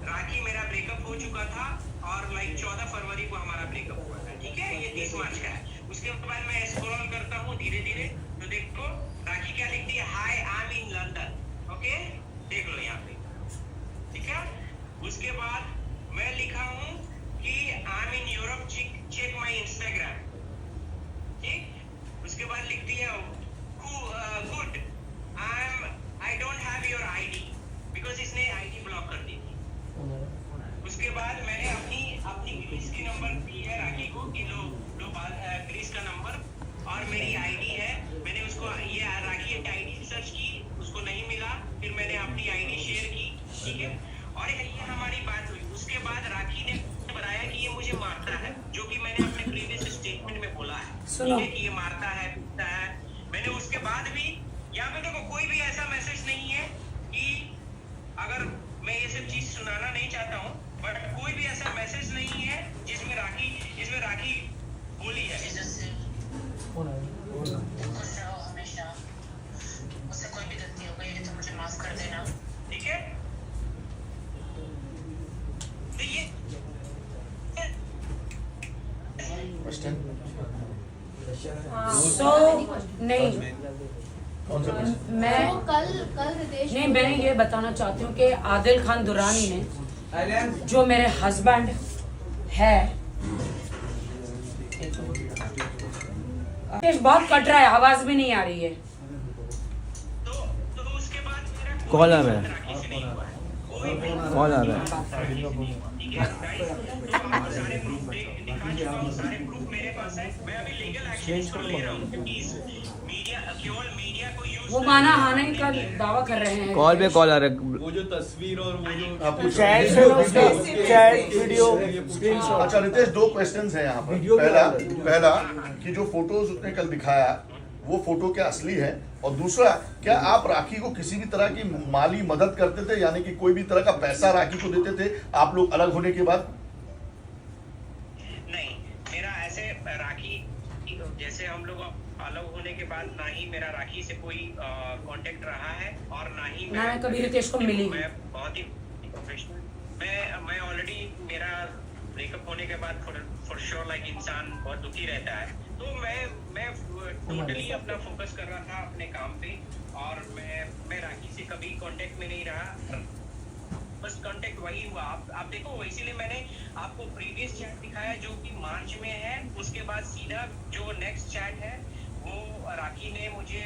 राखी मेरा ब्रेकअप हो चुका था, और लाइक 14 फरवरी को हमारा ब्रेकअप हुआ था, ठीक है। ये 30 मार्च का है। उसके बाद मैं स्क्रॉल करता हूँ धीरे धीरे, तो देखो राखी क्या लिखती है, hi I am in London, okay, देख लो यहाँ पे, ठीक है। उसके बाद मैं लिखा हूँ कि I am in Europe, check my Instagram, ठीक। उसके बाद लिखती है good, I don't have your ID, because इसने आईडी ब्लॉक कर दी थी। उसके बाद मैंने अपनी क्रिस की नंबर दी है राखी को कि लो क्रिस का नंबर, और मेरी आईडी है। मैंने उसको ये राखी आईडी सर्च की, उसको नहीं मिला, फिर मैंने अपनी आईडी शेयर की, ठीक है। और ये हमारी बात हुई। उसके बाद राखी ने बताया कि ये मुझे मारता है, जो कि मैंने अपने प्रीवियस स्टेटमेंट में बोला है, ठीक है, कि ये मारता है, पीटता है। मैंने उसके बाद भी यहाँ पे देखो कोई भी ऐसा मैसेज नहीं है कि, अगर मैं ये सब चीज सुनाना नहीं चाहता हूँ, बट कोई भी ऐसा मैसेज नहीं है जिसमें राखी बोली है। हमेशा मुझसे कोई भी गलती हो गई है तो मुझे माफ कर देना, ठीक है। तो ये नहीं, मैं कल रितेश नहीं, मैं ये बताना चाहती हूँ कि आदिल खान दुरानी ने, जो मेरे हस्बैंड है, बहुत कट रहा है, आवाज भी नहीं आ रही है। तो उसके बाद कॉल आ रहा है, कॉल आ रहा है। सारे प्रूफ दिखा चुका हूँ, सारे प्रूफ मेरे पास है। मैं अभी लीगल एक्शन इसको ले रहा हूँ, क्योंकि केवल मीडिया को यूज, वो माना हाने का दावा कर रहे हैं। कॉल पे कॉल आ रहा है। वो जो तस्वीर और वो जो आपको चैट वीडियो स्क्रीनशॉट। अच्छा रितेश, 2 क्वेश्चंस हैं यहाँ पर। पहला कि जो फोटोज उसने कल दिखाया वो फोटो क्या असली है, और दूसरा क्या आप राखी को किसी भी तरह की माली मदद करते थे, यानी कि कोई भी तरह का पैसा राखी को देते थे आप लोग अलग होने के बाद? नहीं, मेरा ऐसे राखी जैसे हम लोग अलग होने के बाद ना ही मेरा राखी से कोई कांटेक्ट रहा है, और ना ही मैं कभी रितेश को मिली। मैं बहुत ही प्रोफेशनल, मैं ऑलरेडी मेरा ब्रेकअप होने के बाद फॉर श्योर लाइक इंसान बहुत दुखी रहता है, तो मैं टोटली अपना फोकस कर रहा था अपने काम पे, और मैं राखी से कभी कांटेक्ट में नहीं रहा, बस कांटेक्ट वही हुआ। आप देखो, इसीलिए मैंने आपको प्रीवियस चैट दिखाया जो कि मार्च में है। उसके बाद सीधा जो नेक्स्ट चैट है वो राखी ने मुझे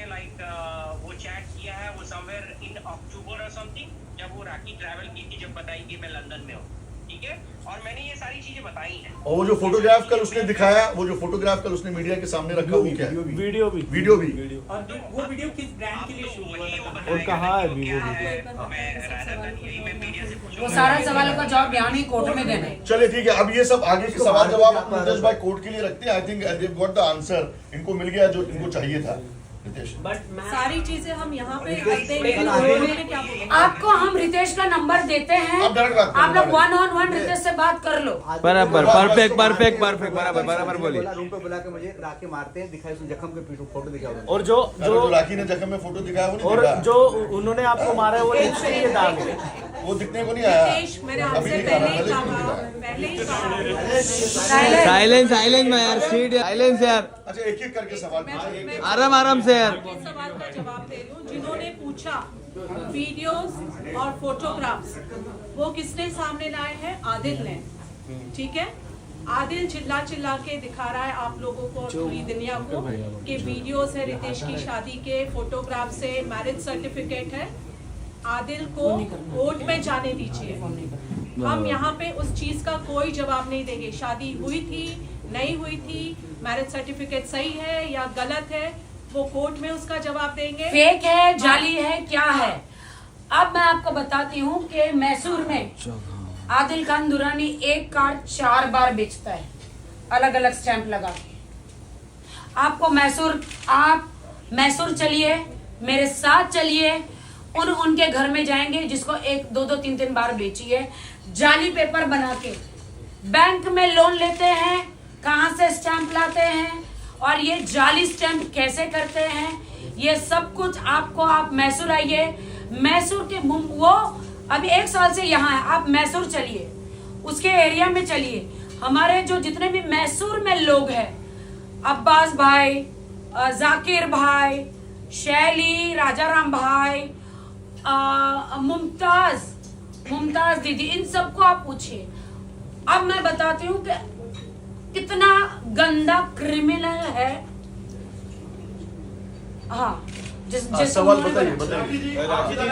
वो चैट किया है, वो समवेयर इन अक्टूबर और समथिंग, जब वो राखी ट्रैवल की थी, जब बताई कि मैं लंदन में हूँ, ठीक है। और मैंने ये सारी चीजें बताई हैं। और वो जो फोटोग्राफ कल उसने दिखाया, वो जो फोटोग्राफ कल उसने मीडिया के सामने रखा, वो क्या है? वीडियो भी और वो वीडियो किस ब्रांड के लिए शूट हुआ था? और कहाँ है अभी वो वो सारा सवालों का जवाब यहाँ नहीं कोर्ट में देना है। चलिए ठीक है, अब ये सब आगे के सवाल जवाब नितेश भाई कोर्ट के लिए रखते हैं। I think they got the answer, इनको मिल गया जो इनको चाहिए था। रितेश सारी चीजें हम यहाँ पे करते हैं। क्या बोलेंगे? आपको हम रितेश का नंबर देते हैं, आप डायरेक्ट बात करो, आप लोग डायरेक्ट। 1-on-1 रितेश से बात कर लो। बराबर, परफेक्ट परफेक्ट परफेक्ट, बराबर बराबर बोलिए। रूम पे बुला के मुझे राके मारते हैं, दिखाई उसने जख्म के फोटो दिखाया। और जो जो राखी ने जख्म में फोटो दिखाया वो नहीं और दिखा। जो उन्होंने आपको मारा है वो इसके लिए दाग है, वो दिखने को नहीं आया। रितेश, मैंने आपसे पहले ही कहा साइलेंस साइलेंस में यार, सीट साइलेंस यार। अच्छा एक एक करके सवाल पूछिए। आराम आराम से यार। इस सवाल का जवाब दे दूं। जिन्होंने पूछा वीडियोस और फोटोग्राफ्स, वो किसने सामने लाए हैं? आदिल ने। ठीक है, आदिल चिल्ला चिल्ला के दिखा रहा है आप लोगों को और पूरी दुनिया को कि वीडियोस है रितेश की शादी के, फोटोग्राफ्स है, मैरिज सर्टिफिकेट है। आदिल को कोर्ट में जाने दीजिए। हम यहाँ पे उस चीज का कोई जवाब नहीं देंगे। शादी हुई थी, नहीं हुई थी, मैरिज सर्टिफिकेट सही है या गलत है, वो कोर्ट में उसका जवाब देंगे। फेक है, जाली है, क्या है? अब मैं आपको बताती हूँ कि मैसूर में आदिल खान दुरानी एक कार्ड 4 बार बेचता है, अलग अलग स्टैंप लगा के। आपको आप मैसूर चलिए, मेरे साथ चलिए, उनके घर में जाएंगे जिसको 1, 2, 3 बार बेची है, जाली पेपर बना के बैंक में लोन लेते हैं, कहाँ से स्टैंप लाते हैं और ये जाली स्टैंप कैसे करते हैं, ये सब कुछ आपको, आप मैसूर आइए, मैसूर के वो अभी 1 साल से यहाँ है, आप मैसूर चलिए, उसके एरिया में चलिए। हमारे जो जितने भी मैसूर में लोग हैं, अब्बास भाई, जाकिर भाई, शैली, राजाराम भाई, मुमताज दीदी, इन सबको आप पूछिए। अब मैं बताती हूँ कि कितना गंदा क्रिमिनल है। हाँ, जिस सवाल बताइए। राखी जी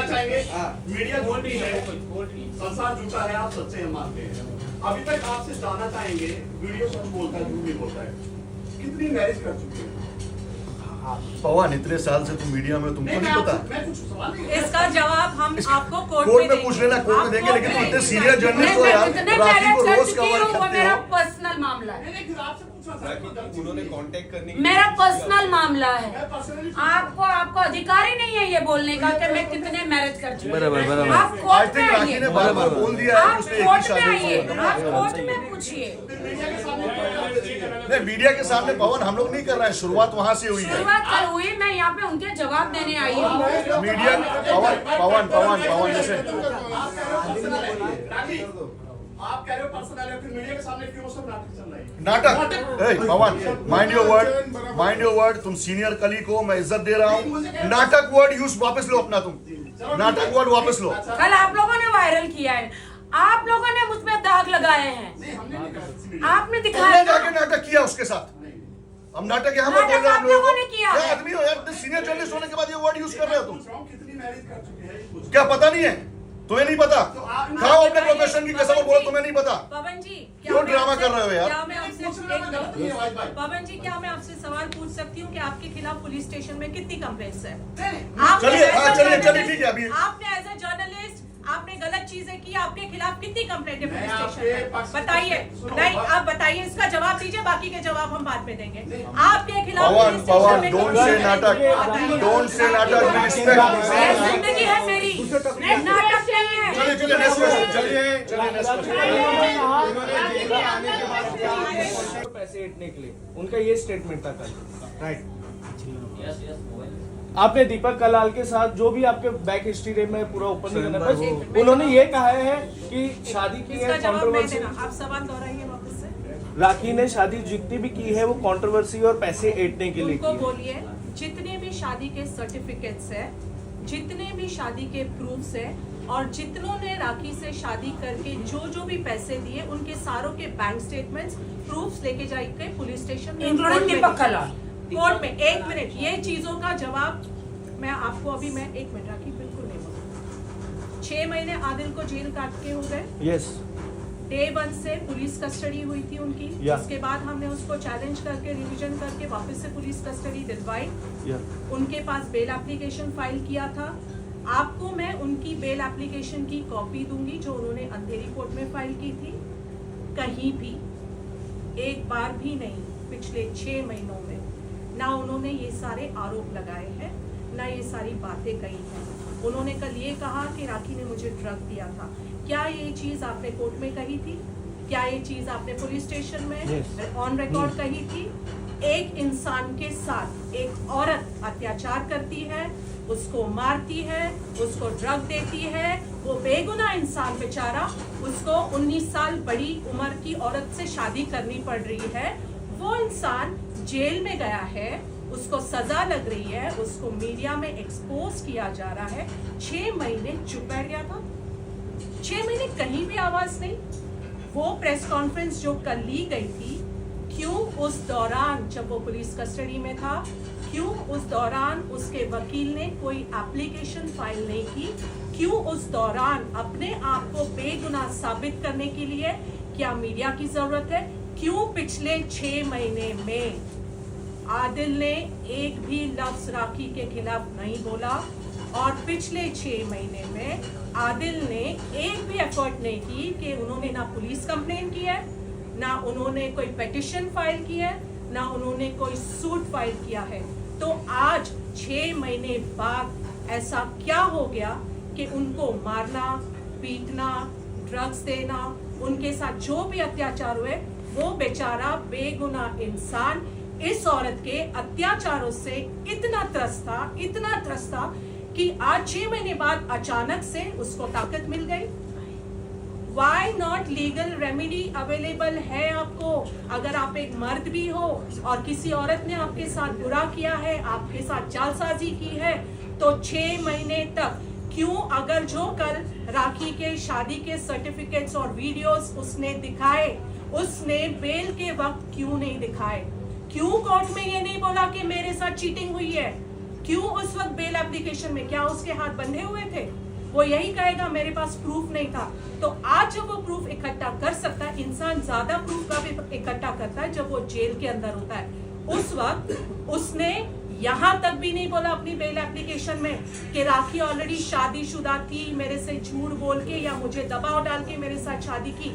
चाहेंगे, मीडिया झूठी है, संसार झूठा है, आप सच्चे हैं मानते हैं। अभी तक आपसे जानना चाहेंगे, वीडियो सच बोलता है, झूठ नहीं बोलता है, कितनी मैरिज कर चुके हैं? पवन, इतने साल से तुम मीडिया में, तुमको नहीं पता? इसका जवाब हम आपको कोर्ट में पूछ लेना, कोर्ट में देंगे। लेकिन तुम इतने सीनियर जर्नलिस्ट हो यार, राखी को रोज कवर करते हो। मेरा पर्सनल मामला है, उन्होंने कांटेक्ट करने मेरा पर्सनल मामला है। आपको अधिकार ही नहीं है ये बोलने का कि मैं कितने मैरिज कर चुकी हूँ। बराबर बराबर। आप कोर्ट में राखी ने बार-बार बोल दिया है आप उसने एक ही कोर्ट में शादी आइए, हुआ। आप कोर्ट में पूछिए। नहीं, मीडिया के सामने पवन हम लोग नहीं कर रहे हैं, शुरुआत वहाँ से हुई है। शुरुआत कल हुई, मैं यहाँ पे उनके जवाब देने आई हूँ। मीडिया पवन जैसे आप कह रहे हो पर्सनल है, फिर मीडिया के सामने क्यों सब नाटक चल रहा है? नाटक पवन, माइंड योर वर्ड। तुम सीनियर कलीग हो, मैं इज्जत दे रहा हूँ। नाटक वर्ड यूज वापस लो अपना, तुम नाटक वर्ड वापस लो। कल आप लोगों ने वायरल किया है, आप लोगों ने मुझ पे दाग लगाए हैं, आपने दिखाया जाके नाटक किया उसके साथ। हम नाटक यहाँ पर बोल रहे हैं, हम लोगों ने किया। क्या आदमी हो यार, सीनियर जर्नलिस्ट होने के बाद ये वर्ड यूज कर रहे हो तुम? कितनी मैरिज कर चुके हैं? क्या पता नहीं है तुम्हें? नहीं पता? खाओ अपने प्रोफेशन की कसम और बोलो तुम्हें नहीं पता। पवन जी, क्यों ड्रामा कर रहे हो यार? क्या मैं आपसे पवन जी, क्या मैं आपसे सवाल पूछ सकती हूँ कि आपके खिलाफ पुलिस स्टेशन में कितनी कंप्लेंट्स है? चलिए ठीक है। अभी आपने एज ए जर्नलिस्ट आपने गलत चीजें की, आपके खिलाफ कितनी कंप्लेंट है पुलिस स्टेशन में? बताइए। नहीं, आप बताइए, इसका जवाब दीजिए, बाकी के जवाब हम बाद में देंगे। आपके खिलाफ पवन, डोंट से नाटक, डोंट से नाटक, रिस्पेक्ट। जिंदगी है मेरी, नाटक नहीं है। चलिए नेक्स्ट क्वेश्चन, चलिए पैसे ऐंठने के लिए उनका ये स्टेटमेंट था कल, राइट? आपने दीपक कलाल के साथ जो भी आपके बैक हिस्ट्री में पूरा ओपन नहीं करना, बस उन्होंने ये कहा है कि शादी की है कंट्रोवर्सी। आप सवाल दोहराइए वापस से। राखी ने शादी जितनी भी की है वो कंट्रोवर्सी और पैसे ऐंठने के लिए उनको की है। बोलिए, जितने भी शादी के सर्टिफिकेट्स है, जितने भी शादी के प्रूफ्स है, और जितनों ने राखी से शादी करके जो भी पैसे दिए, उनके सारों के बैंक स्टेटमेंट्स, प्रूफ्स लेके जाके पुलिस स्टेशन में, इंक्लूडिंग दीपक कलाल कोर्ट में। 1 मिनट, ये चीजों का जवाब मैं आपको अभी 1 मिनट राखी बिल्कुल नहीं बोलूंगी। 6 महीने आदिल को जेल काट के हो गए। यस, डे 1 से पुलिस कस्टडी हुई थी उनकी। उसके बाद हमने उसको चैलेंज करके रिवीजन करके वापस से पुलिस कस्टडी दिलवाई। उनके पास बेल एप्लीकेशन फाइल किया था। आपको मैं उनकी बेल एप्लीकेशन की कॉपी दूंगी जो उन्होंने अंधेरी कोर्ट में फाइल की थी। कहीं भी एक बार भी नहीं पिछले 6 महीनों में ना उन्होंने ये सारे आरोप लगाए हैं, ना ये सारी बातें कही हैं। उन्होंने कल ये कहा कि राखी ने मुझे ड्रग दिया था। क्या ये चीज़ आपने कोर्ट में कही थी? क्या ये चीज़ आपने पुलिस स्टेशन में ऑन रिकॉर्ड कही थी? एक इंसान के साथ एक औरत अत्याचार करती है, उसको मारती है, उसको ड्रग देती है, वो बेगुनाह इंसान बेचारा, उसको 19 साल बड़ी उम्र की औरत से शादी करनी पड़ रही है, वो इंसान जेल में गया है, उसको सजा लग रही है, उसको मीडिया में एक्सपोज किया जा रहा है। 6 महीने चुप बैठ गया था, 6 महीने कहीं भी आवाज नहीं। वो प्रेस कॉन्फ्रेंस जो कल ली गई थी, क्यों उस दौरान जब वो पुलिस कस्टडी में था, क्यों उस दौरान उसके वकील ने कोई एप्लीकेशन फाइल नहीं की? क्यों उस दौरान अपने आप को बेगुनाह साबित करने के लिए क्या मीडिया की जरूरत है? क्यों पिछले 6 महीने में आदिल ने एक भी लफ्ज राखी के खिलाफ नहीं बोला? और पिछले 6 महीने में आदिल ने एक भी एफर्ट नहीं की कि उन्होंने ना पुलिस कंप्लेन की है, ना उन्होंने कोई पिटिशन फाइल की है, ना उन्होंने कोई सूट फाइल किया है। तो आज 6 महीने बाद ऐसा क्या हो गया कि उनको मारना, पीटना, ड्रग्स देना, उनके साथ जो भी अत्याचार हुए, वो बेचारा बेगुनाह इंसान इस औरत के अत्याचारों से इतना त्रस्त था कि आज 6 महीने बाद अचानक से उसको ताकत मिल गई। Why not legal remedy available है आपको? अगर आप एक मर्द भी हो और किसी औरत ने आपके साथ बुरा किया है, आपके साथ जालसाजी की है, तो 6 महीने तक क्यों? अगर जो कल राखी के शादी के सर्टिफिकेट्स और वीडियोस उसने दिखाए, उसने बेल के वक्त क्यों नहीं दिखाए? क्यों कोर्ट में ये नहीं बोला कि मेरे साथ चीटिंग हुई है? क्यों उस वक्त बेल एप्लीकेशन में क्या उसके हाथ बंधे हुए थे? वो यही कहेगा मेरे पास प्रूफ नहीं था। तो आज जब वो प्रूफ इकट्ठा कर सकता है, इंसान ज्यादा प्रूफ का भी इकट्ठा करता है जब वो जेल के अंदर होता है। उस वक्त उसने यहाँ तक भी नहीं बोला अपनी बेल एप्लीकेशन में कि राखी ऑलरेडी शादीशुदा थी, मेरे से झूठ बोल के या मुझे दबाव डाल के मेरे साथ शादी की।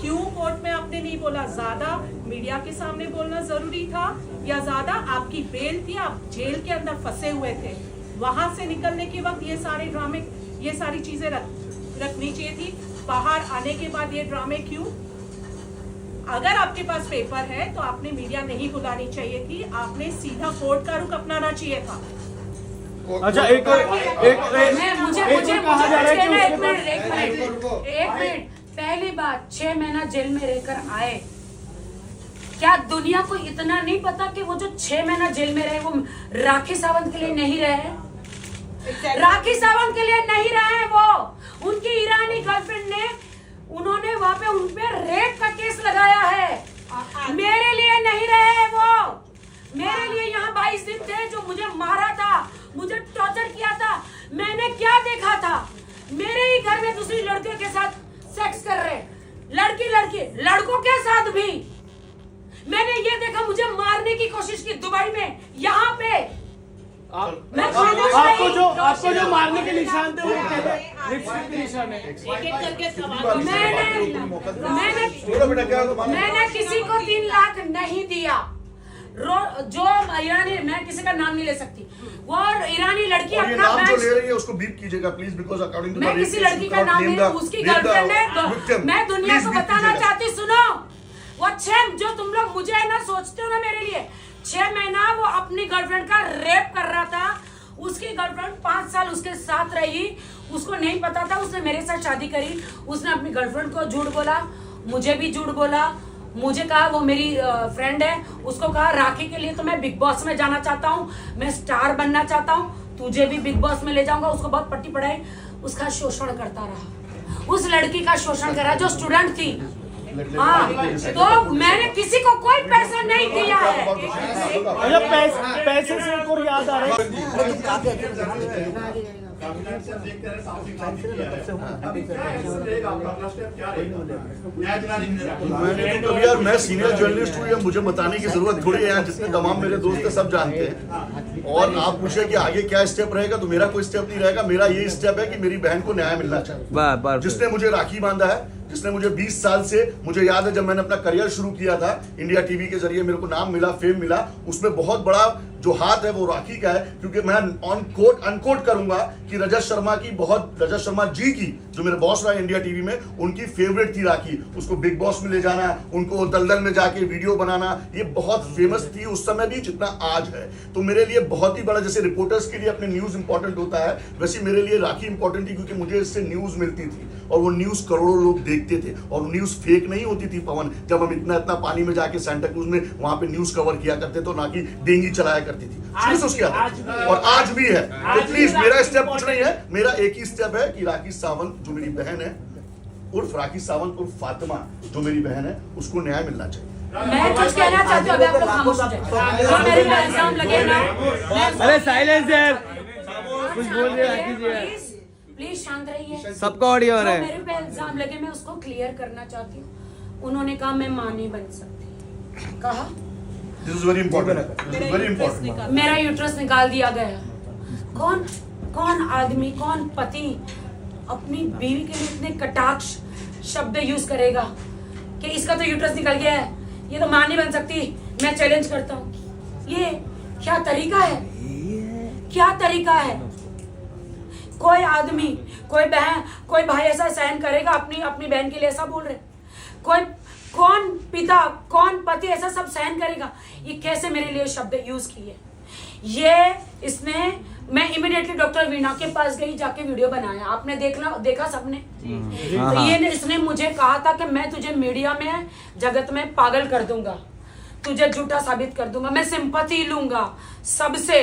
क्यों कोर्ट में आपने नहीं बोला? ज्यादा मीडिया के सामने बोलना जरूरी था, या ज्यादा आपकी बेल थी, आप जेल के अंदर फंसे हुए थे, वहां से निकलने के वक्त ये सारे ड्रामे, ये सारी चीजें रखनी चाहिए थी। बाहर आने के बाद ये ड्रामे क्यों? अगर आपके पास पेपर है तो आपने मीडिया नहीं बुलानी चाहिए थी, आपने सीधा कोर्ट का रुख अपनाना चाहिए था। अच्छा, एक कहा जा रहा है कि एक मिनट, पहली बात 6 महीना जेल में रहकर आए, क्या दुनिया को इतना नहीं पता कि वो जो 6 महीना जेल में रहे वो राखी सावंत के लिए नहीं रहे? राखी सावंत के लिए नहीं रहे हैं, वो उनकी ईरानी गर्लफ्रेंड ने, उन्होंने वहां पे उन पे रेप का केस लगाया है। मेरे लिए नहीं रहे हैं वो। मेरे लिए यहाँ 22 दिन थे, जो मुझे मारा था, मुझे टॉर्चर किया था। मैंने क्या देखा था? मेरे ही घर में दूसरी लड़कियों के साथ सेक्स कर रहे, लड़की लड़कों के साथ भी। मैंने ये देखा, मुझे मारने की कोशिश की दुबई में, यहाँ पे। आपको जो मारने के निशान थे वो लिपस्टिक के निशान है। मैंने किसी को 3 लाख नहीं दिया। जो ईरानी, मैं किसी का नाम नहीं ले सकती, वो ईरानी लड़की अपना नाम जो ले रही है उसको बीप कीजिएगा प्लीज, बिकॉज़ अकॉर्डिंग टू मैं किसी लड़की का नाम नहीं, उसकी गर्लफ्रेंड है। मैं दुनिया को बताना चाहती, सुनो, वो 6 जो तुम लोग मुझे है ना सोचते हो ना, मेरे लिए 6 महीना वो अपनी गर्लफ्रेंड का रेप कर रहा था। उसकी गर्लफ्रेंड 5 साल उसके साथ रही, उसको नहीं पता था, उसने मेरे साथ शादी करी। उसने अपनी गर्लफ्रेंड को झूठ बोला, मुझे भी झूठ बोला, मुझे कहा वो मेरी फ्रेंड है, उसको कहा राखी के लिए तो मैं बिग बॉस में जाना चाहता हूँ, मैं स्टार बनना चाहता हूँ, तुझे भी बिग बॉस में ले जाऊंगा। उसको बहुत पट्टी पढ़ाई, उसका शोषण करता रहा, उस लड़की का शोषण करा जो स्टूडेंट थी। हाँ, तो मैंने किसी को कोई पैसा नहीं दिया है। पैसे से एक और याद आ रहा है, मैं सीनियर जर्नलिस्ट हूँ, मुझे बताने की जरूरत थोड़ी है, जितने तमाम मेरे दोस्त है सब जानते हैं। और आप पूछे कि आगे क्या स्टेप रहेगा, तो मेरा कोई स्टेप नहीं रहेगा। मेरा ये स्टेप है कि मेरी बहन को न्याय मिलना चाहिए। जिसने मुझे राखी बांधा है, जिसने मुझे 20 साल से, मुझे याद है जब मैंने अपना करियर शुरू किया था इंडिया टीवी के जरिए, मेरे को नाम मिला, फेम मिला, उसमें बहुत बड़ा जो हाथ है वो राखी का है। क्योंकि मैं ऑन कोट अनकोट करूंगा कि रजत शर्मा जी की, जो मेरे बॉस रहा इंडिया टीवी में, उनकी फेवरेट थी राखी। उसको बिग बॉस में ले जाना, उनको दलदल में जाके वीडियो बनाना, ये बहुत फेमस थी उस समय भी जितना आज है। तो मेरे लिए बहुत ही बड़ा, जैसे रिपोर्टर्स के लिए अपने न्यूज इंपॉर्टेंट होता है, वैसे मेरे लिए राखी इंपॉर्टेंट थी, क्योंकि मुझे इससे न्यूज मिलती थी और वो न्यूज करोड़ों लोग देखते थे। और न्यूज फेक नहीं होती थी पवन, जब हम इतना पानी में जाके सेंटा क्रूज में वहां पे न्यूज कवर किया करते थे, ना कि डेंगी चलाया करती थी। और आज भी है। तो प्लीज मेरा स्टेप कुछ नहीं है, मेरा एक ही स्टेप है कि राखी सावंत जो मेरी बहन है, उर्फ राखी सावंत उर्फ फातिमा जो मेरी बहन है, उसको न्याय मिलना चाहिए। मैं कुछ कहना चाहती हूँ, अभी आप लोग खामोश हो जाए। जो मेरे पे इल्जाम लगे ना, अरे साइलेंस यार, कुछ बोल रहे राखी जी, प्लीज शांत रहिए। सबका ऑडियो हो रहा है। मेरे पे इल्जाम लगे, मैं उसको क्लियर करना चाहती हूँ। उन्होंने कहा मैं मां नहीं बन सकती, कहा This is very important. This is very important. मेरा यूट्रस निकाल दिया गया। कौन आदमी, कौन पति अपनी बीवी के लिए इतने कटाक्ष शब्द यूज करेगा कि इसका तो यूट्रस निकल गया है, ये तो मां नहीं बन सकती, मैं चैलेंज करता हूँ। ये क्या तरीका है? क्या तरीका है? कोई आदमी, कोई बहन, कोई भाई ऐसा सहन करेगा अपनी बहन के लिए ऐसा बोल रहे? कौन पिता, कौन पति ऐसा सब सहन करेगा? ये कैसे मेरे लिए शब्द यूज किए? मैं इमीडिएटली डॉक्टर वीणा के पास गई, जाके वीडियो बनाया। आपने देखा सबने। तो इसने मुझे कहा था कि मैं तुझे मीडिया में, जगत में पागल कर दूंगा, तुझे झूठा साबित कर दूंगा, मैं सिंपैथी लूंगा सबसे।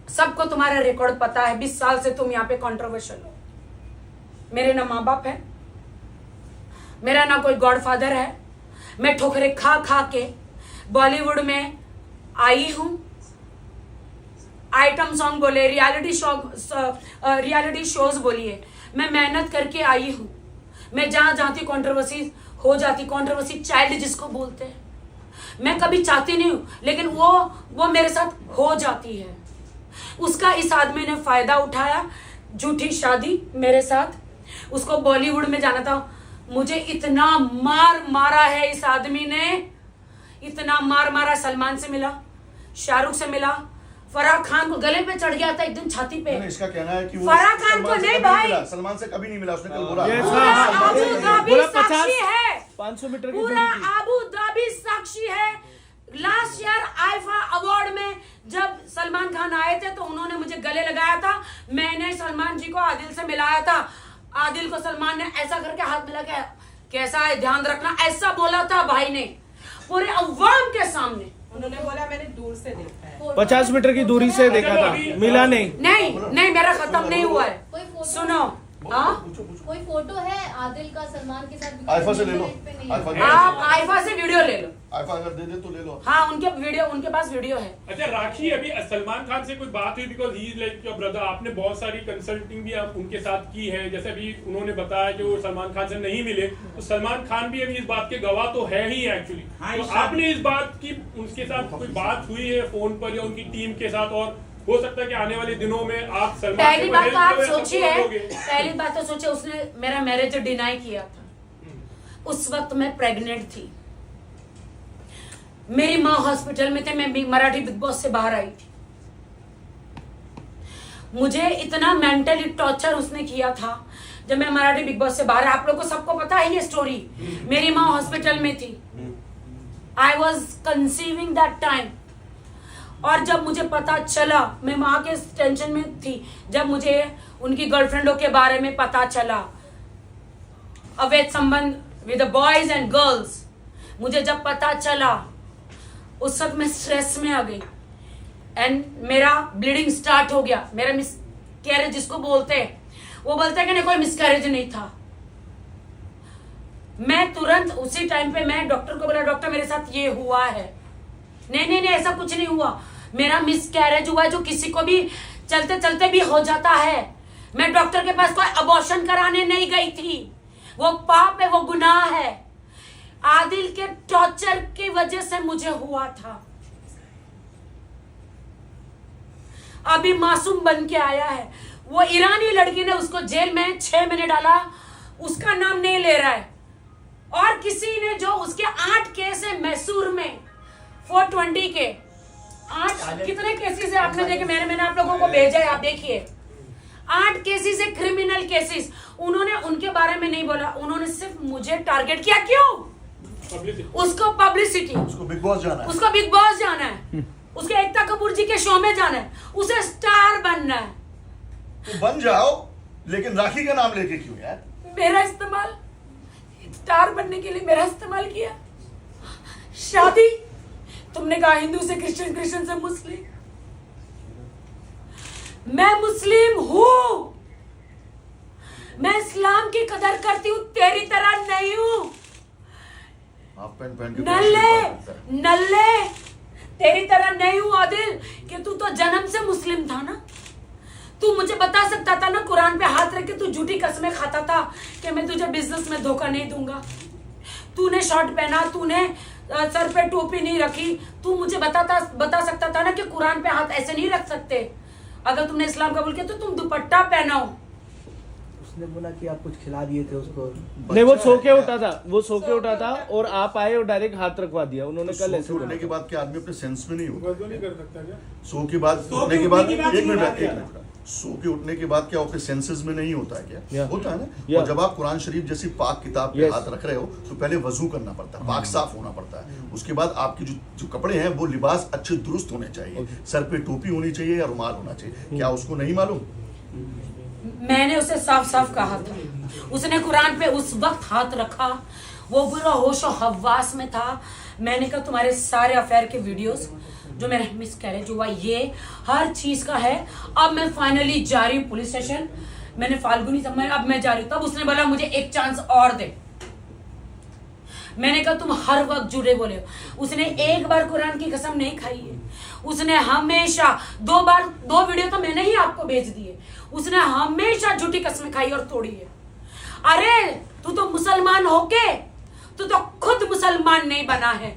सबको तुम्हारा रिकॉर्ड पता है, 20 साल से तुम यहाँ पे कंट्रोवर्शियल हो। मेरे ना माँ बाप है, मेरा ना कोई गॉडफादर है। मैं ठोकरे खा के बॉलीवुड में आई हूं। आइटम सॉन्ग बोले, रियलिटी शोज बोलिए, मैं मेहनत करके आई हूं। मैं जहां जाती कंट्रोवर्सी हो जाती, कंट्रोवर्सी चाइल्ड जिसको बोलते हैं। मैं कभी चाहती नहीं हूं, लेकिन वो मेरे साथ हो जाती है। उसका इस आदमी ने फायदा उठाया, झूठी शादी मेरे साथ। उसको बॉलीवुड में जाना था। मुझे इतना मार मारा है इस आदमी ने, इतना मार मारा। सलमान से मिला, शाहरुख से मिला, फराह खान को गले पे चढ़ गया था एकदम छाती पे। इसका कहना है कि वो फराह खान को नहीं भाई, सलमान से कभी नहीं मिला, उसने कल बोला। पूरा आबू धाबी साक्षी है, 500 मीटर की पूरा आबू धाबी साक्षी है। लास्ट ईयर आईफा अवार्ड में जब सलमान खान आए थे तो उन्होंने मुझे गले लगाया था। मैंने सलमान जी को आदिल से मिलाया था। आदिल को सलमान ने ऐसा करके हाथ मिला के, कैसा है ध्यान रखना, ऐसा बोला था भाई ने पूरे अवाम के सामने। उन्होंने बोला मैंने दूर से देखा है, 50 मीटर की दूरी से देखा था, मिला नहीं मेरा खत्म नहीं हुआ है। सुनो, कोई फोटो है आदिल का सलमान के साथ? आईफा से ले लो, आप आईफा से वीडियो ले लो। आईफा अगर दे दे तो ले लो। हाँ, उनके पास वीडियो है। अच्छा राखी, अभी सलमान खान से कुछ बात हुई, because he is like your brother. आपने बहुत सारी कंसल्टिंग भी आप उनके साथ की है, जैसे अभी उन्होंने बताया कि वो सलमान खान से नहीं मिले, तो सलमान खान भी अभी इस बात के गवाह तो है ही एक्चुअली। तो आपने इस बात की उनके साथ कोई बात हुई है फोन पर या उनकी टीम के साथ? और हो सकता है कि आने वाले दिनों में आप सलमान पहली बात तो आप सोचिए, उसने मेरा मैरिज डिनाई किया था। उस वक्त मैं प्रेग्नेंट थी, मेरी माँ हॉस्पिटल में थे, मैं मराठी बिग बॉस से बाहर आई थी। मुझे इतना मेंटली टॉर्चर उसने किया था जब मैं मराठी बिग बॉस से बाहर। आप लोगों को सबको पता है ये स्टोरी। मेरी माँ हॉस्पिटल में थी, I was conceiving that time. और जब मुझे पता चला, मैं माँ के टेंशन में थी, जब मुझे उनकी गर्लफ्रेंडों के बारे में पता चला, अवैध संबंध विद बॉयज एंड गर्ल्स, मुझे जब पता चला उस वक्त मैं स्ट्रेस में आ गई एंड मेरा ब्लीडिंग स्टार्ट हो गया। मेरा मिसकैरेज जिसको बोलते हैं, वो बोलते हैं कि नहीं कोई मिसकैरेज नहीं था। मैं तुरंत उसी टाइम पे मैं डॉक्टर को बोला, डॉक्टर मेरे साथ ये हुआ है। नहीं ऐसा कुछ नहीं हुआ, मेरा मिसकैरेज हुआ जो किसी को भी चलते चलते भी हो जाता है। मैं डॉक्टर के पास कोई अबॉर्शन कराने नहीं गई थी, वो पाप है, वो गुनाह है। आदिल के टॉर्चर की वजह से मुझे हुआ था। अभी मासूम बन के आया है। वो ईरानी लड़की ने उसको जेल में 6 महीने डाला, उसका नाम नहीं ले रहा है। और किसी ने जो उसके 8 केस है मैसूर में 420 के 8 कितने केसेस है आपने देखे, मैंने आप लोगों को भेजा है, आप देखिए 8 केसेस है क्रिमिनल केसेस। उन्होंने उनके बारे में नहीं बोला, उन्होंने सिर्फ मुझे टारगेट किया। क्यों? उसको पब्लिसिटी, उसको बिग बॉस जाना है, उसको बिग बॉस जाना है, उसके एकता कपूर जी के शो में जाना है, उसे स्टार बनना है। तो बन जाओ, लेकिन राखी का नाम लेके क्यों यार? मेरा इस्तेमाल स्टार बनने के लिए मेरा इस्तेमाल किया। शादी तुमने कहा हिंदू से क्रिश्चियन, क्रिश्चियन से मुस्लिम, मैं मुस्लिम हूं, मैं इस्लाम की कदर करती हूं, तेरी तरह नहीं हूं। हाफ पैंट पहन के नल्ले तेरी तरह नहीं हूं आदिल, कि तू तो जन्म से मुस्लिम था ना। तू मुझे बता सकता था ना, कुरान पे हाथ रख के तू झूठी कसमें खाता था कि मैं तुझे बिजनेस में धोखा नहीं दूंगा। तूने शॉर्ट पहना, तूने सर पे टोपी नहीं रखी, तू मुझे बता सकता था ना कि कुरान पे हाथ ऐसे नहीं रख सकते। अगर तुमने इस्लाम कबूल किया तो तुम दुपट्टा पहनाओ। उसने बोला कि आप कुछ खिला दिए थे उसको। नहीं, वो सो के उठा था, वो सो के उठा था और आप आए और डायरेक्ट हाथ रखवा दिया उन्होंने। कल ऐसे उठने के बाद क्या आदमी अपने सेंस में नहीं होता? नहीं कर सकता क्या? सो के बाद उठने के बाद एक मिनट, सो के उठने के बाद क्या अपने सेंसेस में नहीं होता है क्या? होता है ना। और जब आप कुरान शरीफ जैसी पाक किताब पे हाथ रख रहे हो तो पहले वजू करना पड़ता है, पाक साफ होना पड़ता है। उसके बाद आपकी जो कपड़े हैं वो लिबास अच्छे दुरुस्त होने चाहिए, सर पे टोपी होनी चाहिए या रुमाल होना चाहिए। क्या उसको नहीं मालूम? मैंने उसे साफ साफ कहा था, उसने कुरान पे उस वक्त हाथ रखा, वो पूरा होशो हवास में था। मैंने कहा तुम्हारे सारे अफेयर के वीडियोस जो मेरा मिस कैरेज हुआ, ये हर चीज का है। अब मैं फाइनली जा रही हूँ पुलिस स्टेशन, मैंने फाल्गुनी समय, अब मैं जा रही हूँ। तब उसने बोला मुझे एक चांस और दे। मैंने कहा तुम हर वक्त झूठे बोले हो। उसने एक बार कुरान की कसम नहीं खाई है, उसने हमेशा 2 बार 2 वीडियो तो मैंने ही आपको भेज दिए, उसने हमेशा झूठी कसमें खाई और तोड़ी है। अरे तू तो मुसलमान होके तू तो खुद मुसलमान नहीं बना है,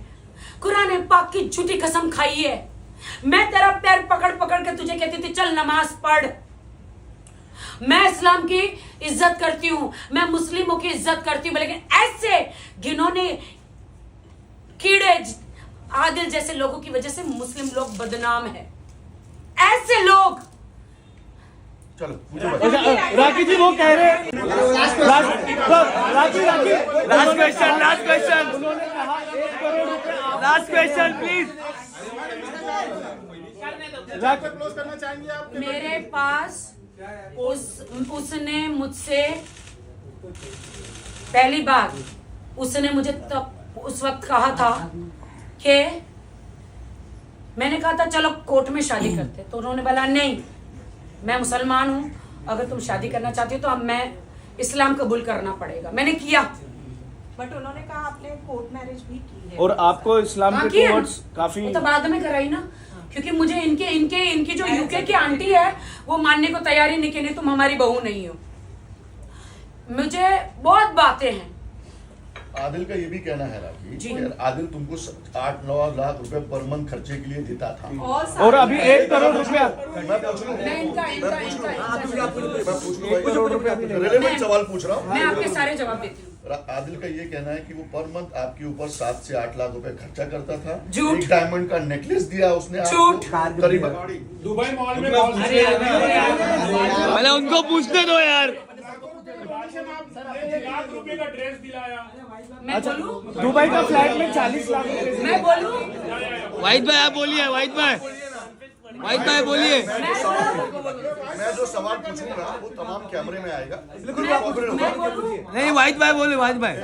कुरान पाक की झूठी कसम खाई है। मैं तेरा पैर पकड़ पकड़ के तुझे कहती थी चल नमाज पढ़। मैं इस्लाम की इज्जत करती हूं, मैं मुस्लिमों की इज्जत करती हूं, लेकिन ऐसे घिनौने कीड़े आदिल जैसे लोगों की वजह से मुस्लिम लोग बदनाम है। ऐसे लोग चलो राखी जी वो कह रहे हैं, लास्ट क्वेश्चन उन्होंने कहा 1 करोड़ रुपए, लास्ट क्वेश्चन प्लीज। क्लोज करना चाहेंगे आप? मेरे पास उसने मुझसे पहली बार उसने मुझे तब उस वक्त कहा था कि मैंने कहा था चलो कोर्ट में शादी करते, तो उन्होंने बोला नहीं मैं मुसलमान हूं, अगर तुम शादी करना चाहती हो तो अब मैं इस्लाम कबूल करना पड़ेगा। मैंने किया, बट उन्होंने कहा आपने कोर्ट मैरिज भी की है और आपको इस्लाम के टुवर्ड्स काफी तो बाद में कराई ना, क्योंकि मुझे इनकी जो यूके की आंटी है वो मानने को तैयार ही नहीं कि नहीं तुम हमारी बहू नहीं हो। मुझे बहुत बातें हैं। आदिल का ये भी कहना है राखी जी। यार, आदिल तुमको 8-9 लाख रुपए पर मंथ खर्चे के लिए देता था, और अभी 1 करोड़ रुपया। मैं पूछ रहा मैं इनका हूँ, रिलेवेंट सवाल पूछ रहा मैं हूँ। आपके सारे जवाब देती हूँ। आदिल का ये कहना है कि वो पर मंथ आपके ऊपर 7 से 8 लाख रुपए खर्चा करता था। झूठ। एक डायमंड का नेकलेस दिया उसने झूठ। आपको करीबन। दुबई मॉल में पहले उनको पूछने दो यार। लाख रुपए का ड्रेस दिलाया। मैं बोलूं? दुबई का फ्लैट में 40 लाख रुपए। मैं बोलूं? वाहिद भाई आप बोलिए, वाहिद भाई बोलिए। मैं जो सवाल पूछूंगा वो तमाम कैमरे में आएगा। नहीं वाहिद भाई बोले, वाहिद भाई।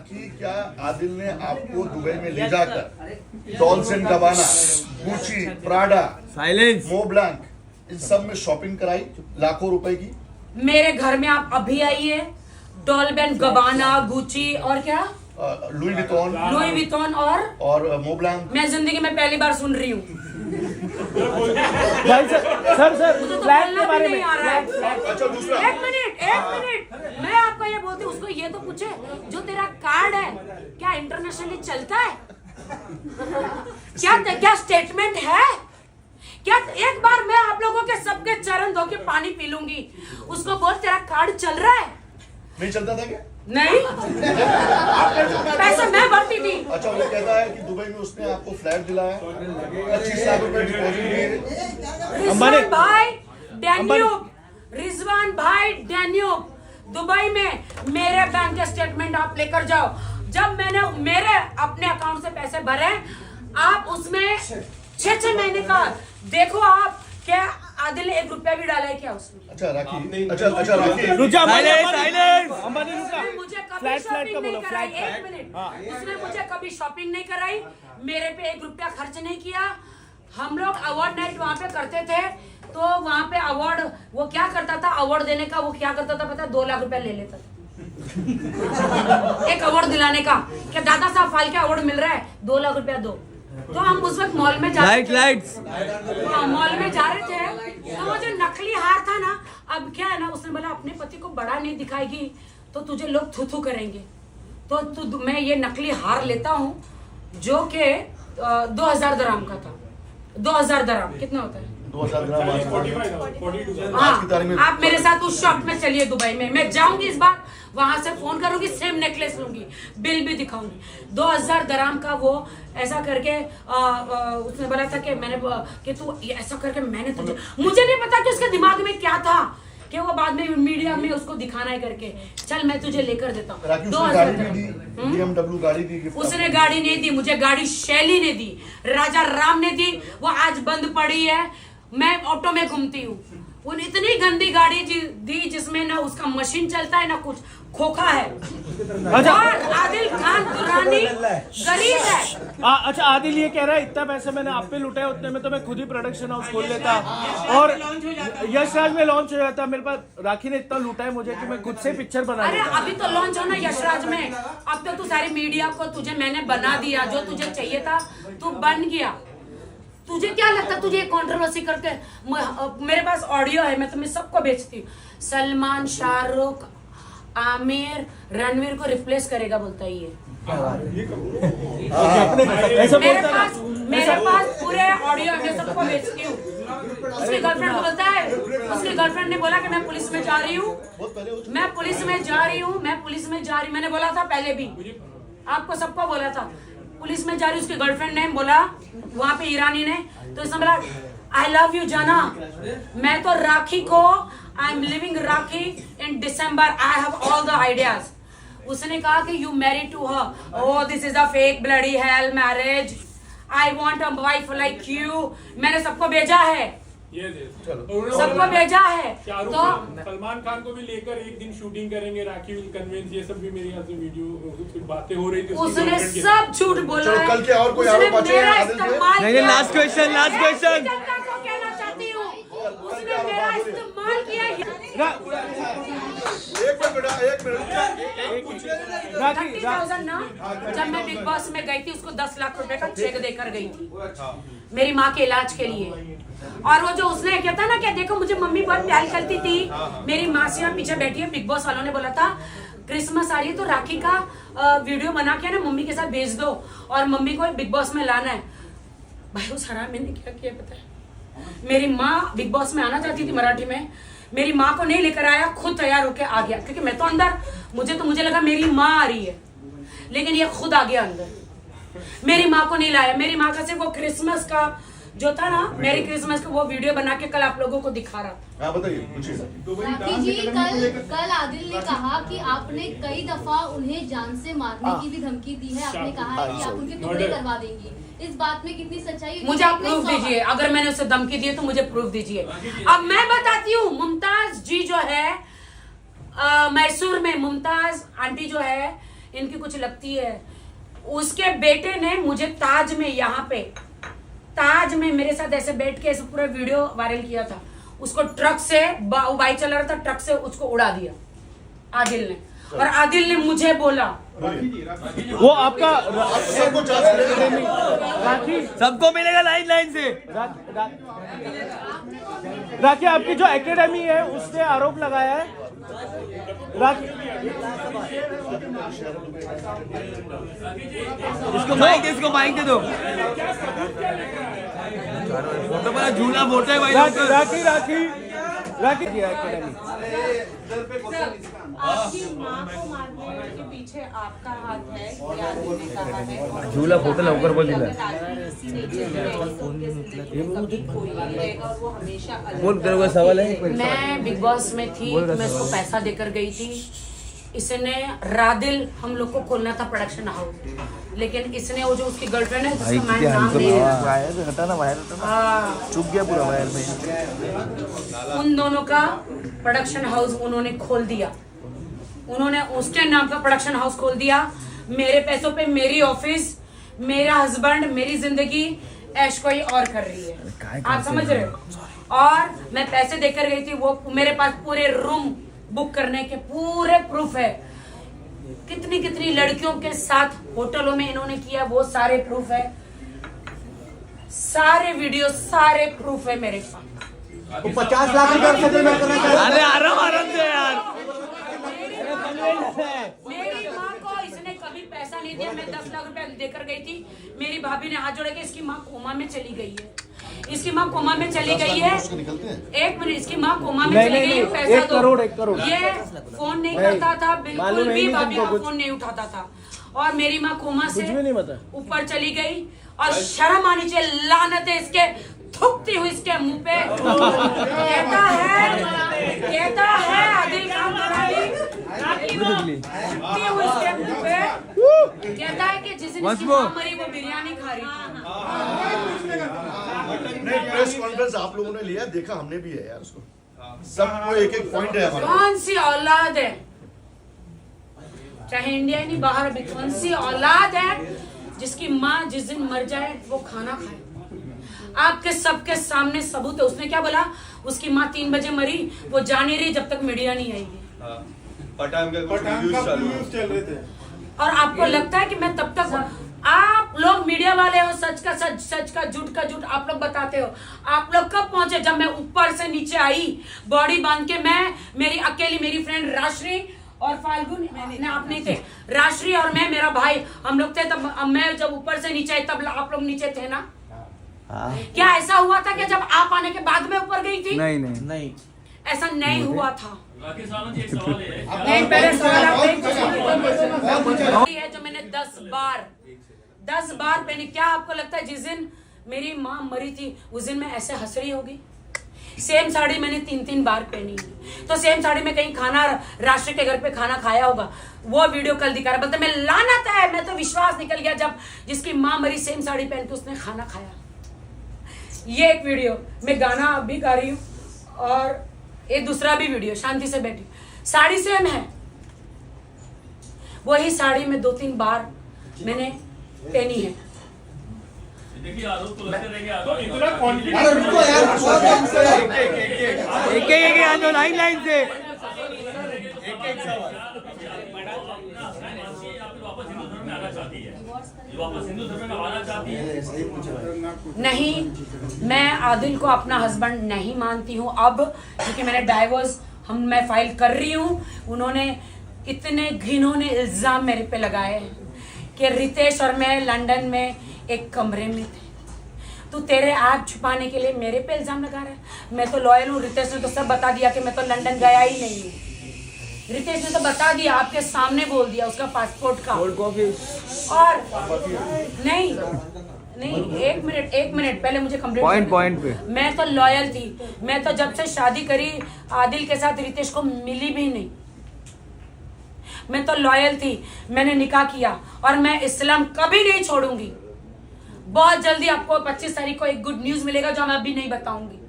कि क्या आदिल ने आपको दुबई में ले जाकर Dolce and Gabbana, Gucci, Prada, silence, Mont Blanc, इन सब में शॉपिंग कराई लाखों रुपए की? मेरे घर में आप अभी आइए, डॉल्स एंड गबाना, गुची और क्या लुई विटॉन और मो ब्लैंक। मैं जिंदगी में पहली बार सुन रही हूँ। भाई सर मुझे तो फ्लैट बोलना के बारे भी में नहीं आ रहा है। अच्छा दूसरा, एक मिनट मैं आपको ये बोलती हूँ, उसको ये तो पूछे जो तेरा कार्ड है क्या इंटरनेशनली चलता है? क्या स्टेटमेंट है? क्या एक बार मैं आप लोगों के सबके चरण धो के पानी पी लूंगी, उसको बोल तेरा कार्ड चल रहा है? नहीं चलता था क्या? नहीं, पैसे मैं भरती थी। अच्छा, वो कहता है कि दुबई में उसने आपको फ्लैट दिलाया, 25 लाख रुपए डिपॉजिट दिए। रिजवान भाई डैन्यूब, दुबई में मेरे बैंक के स्टेटमेंट आप लेकर जाओ। जब मैंने मेरे अपने अकाउंट से पैसे भरे, आप उसमें 6 महीने का देखो आप क्या आदिल ने 1 रुपया भी डाला है क्या उसमें? अच्छा राखी, अच्छा राखी, अंबानी रुका। मुझे कभी शॉपिंग नहीं कराई, 1 मिनट, उसने मुझे कभी शॉपिंग नहीं कराई, मेरे पे 1 रुपया खर्च नहीं किया। हम लोग अवार्ड नाइट वहाँ पे करते थे, तो वहाँ पे अवार्ड वो क्या करता था, अवार्ड देने का वो क्या करता था पता, 2 लाख रुपया ले लेता था एक अवार्ड दिलाने का। क्या दादा साहब फाल्के अवार्ड मिल रहा है, 2 लाख रुपया दो। तो हम उस वक्त मॉल में जा रहे थे, मॉल में जा रहे थे, तो वो जो नकली हार था ना, अब क्या है ना, उसने बोला अपने पति को बड़ा नहीं दिखाएगी तो तुझे लोग थू थू करेंगे, तो मैं ये नकली हार लेता हूँ जो कि 2000 दराम का था। 2000 दराम कितना होता है? 2000 ग्राम। हाँ, आप मेरे साथ उस शॉप में चलिए दुबई में, मैं जाऊंगी इस बार, वहां से फोन करूंगी, सेम नेकलेस लूंगी, बिल भी दिखाऊंगी। 2000 दराम का वो ऐसा करके उसने बोला था कि मैंने कि तू ऐसा करके मैंने तुझे, मुझे नहीं पता कि उसके दिमाग में क्या था कि वो बाद में मीडिया में उसको दिखाना है करके, चल मैं तुझे लेकर देता हूँ। 2000 BMW गाड़ी दी, उसने गाड़ी नहीं दी मुझे, गाड़ी शैली ने दी, राजा राम ने दी, वो आज बंद पड़ी है, मैं ऑटो में घूमती हूँ। उन इतनी गंदी गाड़ी दी जिसमें ना उसका मशीन चलता है ना कुछ, खोखा है। और आदिल खान दुरानी गरीब है। अच्छा, आदिल ये कह रहा है इतना पैसे मैंने आप पे लुटाया, उतने में तो मैं खुद ही प्रोडक्शन हाउस खोल लेता और यशराज में लॉन्च हो जाता। मेरे पास राखी ने इतना लूटा है मुझे कि मैं खुद से पिक्चर बना अरे अभी तो लॉन्च होना यशराज में, अब तो तू सारी मीडिया को तुझे मैंने बना दिया, जो तुझे चाहिए था तू बन गया। तुझे क्या लगता तुझे कंट्रोवर्सी करके, मेरे पास ऑडियो है, मैं तुम्हें सबको बेचती हूँ। सलमान, शाहरुख, आमिर, रणवीर को रिप्लेस करेगा बोलता है ये। मेरे पास पूरे ऑडियो मैं सबको बेचती हूँ। उसकी गर्लफ्रेंड बोलता है, उसकी गर्लफ्रेंड ने बोला कि मैं पुलिस में जा रही हूँ, मैं पुलिस में जा रही हूँ, मैं पुलिस में जा रही, मैंने बोला था पहले भी, आपको सबको बोला था पुलिस में जा रही। उसकी गर्लफ्रेंड ने बोला वहां पे ईरानी ने, तो इसने बोला आई लव यू जाना, मैं तो राखी को I am living Rakhi in December, I have all the ideas. उसने कहा कि you married to her, oh this is a fake bloody hell marriage, I want a wife like you. मैंने सबको भेजा है, सबको भेजा है। तो सलमान खान को भी लेकर एक दिन शूटिंग करेंगे, राखी विल कन्विंस, ये सब भी मेरे यहाँ से वीडियो बातें हो रही थी। उसने सब झूठ बोला है। कल के और कोई आरोप बचे हैं आदिल के? नहीं, लास्ट क्वेश्चन कहना चाहती हूँ, उसने मेरा इस्तेमाल किया। जब मैं बिग बॉस में गई थी उसको 10 लाख रुपए का चेक देकर गई थी मेरी माँ के इलाज के लिए। और वो जो उसने कहता ना कि देखो मुझे मम्मी बहुत प्यार करती थी, मेरी मासियाँ पीछे बैठी है, बिग बॉस वालों ने बोला था क्रिसमस आ रही है तो राखी का वीडियो बना के ना मम्मी के साथ भेज दो और मम्मी को बिग बॉस में लाना है। भाई उस हराम मैंने क्या किया पता है, मेरी माँ बिग बॉस में आना चाहती थी मराठी में, मेरी माँ को नहीं लेकर आया, खुद तैयार होके आ गया, क्योंकि मैं तो अंदर, मुझे लगा मेरी माँ आ रही है, लेकिन ये खुद आ गया अंदर, मेरी माँ को नहीं लाया। मेरी माँ का सिर्फ वो क्रिसमस का जो था ना, मेरी क्रिसमस का वो वीडियो बना के कल आप लोगों को दिखा रहा। हाँ बताइए। राखी जी, कल आदिल ने कहा कि आपने कई दफा उन्हें जान से मारने की भी धमकी दी है, आपने कहा है कि आप उनके टुकड़े करवा देंगी, इस बात में कितनी सच्चाई? मुझे आप प्रूफ दीजिए, अगर मैंने उसे धमकी दी है तो मुझे प्रूफ दीजिए। अब मैं बताती हूँ, मुमताज जी जो है मैसूर में, मुमताज आंटी जो है इनकी कुछ लगती है, उसके बेटे ने मुझे ताज में, यहाँ पे ताज में मेरे साथ ऐसे बैठ के ऐसे पूरा वीडियो वायरल किया था। उसको ट्रक से, वो बाइक चला रहा था, ट्रक से उसको उड़ा दिया आदिल ने, और आदिल ने मुझे बोला वो आपका सबको मिलेगा लाइन से। राखी आपकी जो एकेडमी है उसने आरोप लगाया है, इसको माइक दे दो। फोटो बड़ा झूला फोटो है भाई। राखी राखी जी एकेडमी। आपकी माँ को मारने के पीछे आपका हाथ है, ये आदिल ने कहा है। झूला फोटो लवकर बोल दिला। बोल तेरे को सवाल है? मैं बिग बॉस में थी, मैं उसको पैसा देकर गई थी। इसने रादिल हम लोग को खोलना था प्रोडक्शन हाउस, लेकिन इसने वो जो उसकी गर्लफ्रेंड है जिसका मैं नाम नहीं चुप गया पूरा वायर में। उन दोनों का प्रोडक्शन हाउस उन्होंने खोल दिया। उन्होंने उसके नाम का प्रोडक्शन हाउस खोल दिया। मेरे पैसों पे मेरी ऑफिस, मेरा हस्बैंड, मेरी जिंदगी ऐश कोई और कर रही है। आप समझ रहे हो? और मैं पैसे देकर गई थी, वो मेरे पास पूरे रूम बुक करने के पूरे प्रूफ है। कितनी कितनी लड़कियों के साथ होटलों में इन्होंने किया, वो सारे प्रूफ है, सारे वीडियो, सारे प्रूफ है मेरे पास। 50 लाख रुपए सेटलमेंट करना चाहिए। अरे आराम से यार। मेरी माँ को इसने कभी पैसा नहीं दिया। मैं 10 लाख रुपए देकर गई थी। मेरी भाभी ने हाथ जोड़े के इसकी माँ कोमा में चली गई है, इसकी माँ कोमा में चली गई है। एक मिनट, इसकी माँ कोमा में चली गई है, पैसा 1 करोड़ 1 करोड़। ये फोन नहीं करता था, बिल्कुल भी भाभी का फोन नहीं उठाता था। और मेरी माँ कोमा से ऊपर चली गई और शर्म आनी चाहिए, लानत है इसके, थूकती हुई इसके मुंह पे। कहता है आदिल खान थूकती हुई इसके मुंह पे। कहता है कि जिस दिन इसकी माँ मरी वो बिरयानी खा रही थी। नहीं, प्रेस कॉन्फ्रेंस आप लोगों ने लिया, देखा हमने भी है यार उसको। सबको एक एक पॉइंट है हमारा। कौन सी औलाद है, चाहे इंडिया नहीं बाहर भी, कौन सी औलाद है जिसकी माँ जिस दिन मर जाए वो खाना खाए? आपके सबके सामने सबूत है। उसने क्या बोला? उसकी माँ 3 बजे मरी, वो जा नहीं रही जब तक मीडिया नहीं आएगी। पठान का न्यूज़ चल रहे थे। और आपको लगता है कि मैं तब तक, आप लोग मीडिया वाले हो, सच का सच, सच का झूठ आप लोग बताते हो। आप लोग कब पहुंचे? जब मैं ऊपर से नीचे आई, बॉडी बांध के, मैं, मेरी अकेली, मेरी फ्रेंड राश्री और फाल्गुन, आप नहीं थे, राश्री और मैं, मेरा भाई, हम लोग थे। तब मैं जब ऊपर से नीचे आई तब आप लोग नीचे थे ना? क्या ऐसा हुआ था कि जब आप आने के बाद में ऊपर गई थी? नहीं, ऐसा नहीं हुआ था। राकेश सावंत जी, एक सवाल है। नहीं, पहले सवाल आप है जो मैंने 10 बार पहनी। क्या आपको लगता है जिस दिन मेरी माँ मरी थी उस दिन मैं ऐसे हंस रही होगी? सेम साड़ी मैंने 3 बार पहनी है, तो सेम साड़ी में कहीं खाना, राष्ट्र के घर पे खाना खाया होगा। वो वीडियो कल दिखा रहा, बोलते मैं लानत है, मैं तो विश्वास निकल गया जब जिसकी माँ मरी सेम साड़ी पहन के उसने खाना खाया। ये एक वीडियो, मैं गाना अभी गा रही हूँ, और एक दूसरा भी वीडियो, शांति से बैठी, साड़ी सेम है, वही साड़ी में 2-3 बार मैंने पहनी है। देखिए आरोप तो लगते रहेंगे। तो इतना कॉन्फिडेंस, एक लाइन से एक सवाल। वापस हिंदू धर्म में आना चाहती है, वापस हिंदू धर्म में आना चाहती है। नहीं, मैं आदिल को अपना हस्बैंड नहीं मानती हूँ अब, क्योंकि मैंने डाइवोर्स मैं फाइल कर रही हूँ। उन्होंने इतने घिनौने इल्जाम मेरे पे लगाए हैं कि रितेश और मैं लंदन में एक कमरे में थे, तू तेरे आग छुपाने के लिए मेरे पे इल्जाम लगा रहा है। मैं तो लॉयल हूँ, रितेश ने तो सब बता दिया कि मैं तो लंदन गया ही नहीं हूँ। रितेश ने तो बता दिया, आपके सामने बोल दिया उसका पासपोर्ट का। और नहीं, एक मिनट पहले मुझे कंप्लीट पॉइंट पे। मैं तो लॉयल थी, मैं तो जब से शादी करी आदिल के साथ रितेश को मिली भी नहीं। मैं तो लॉयल थी, मैंने निकाह किया, और मैं इस्लाम कभी नहीं छोड़ूंगी। बहुत जल्दी आपको 25 तारीख को एक गुड न्यूज मिलेगा जो मैं अभी नहीं बताऊंगी।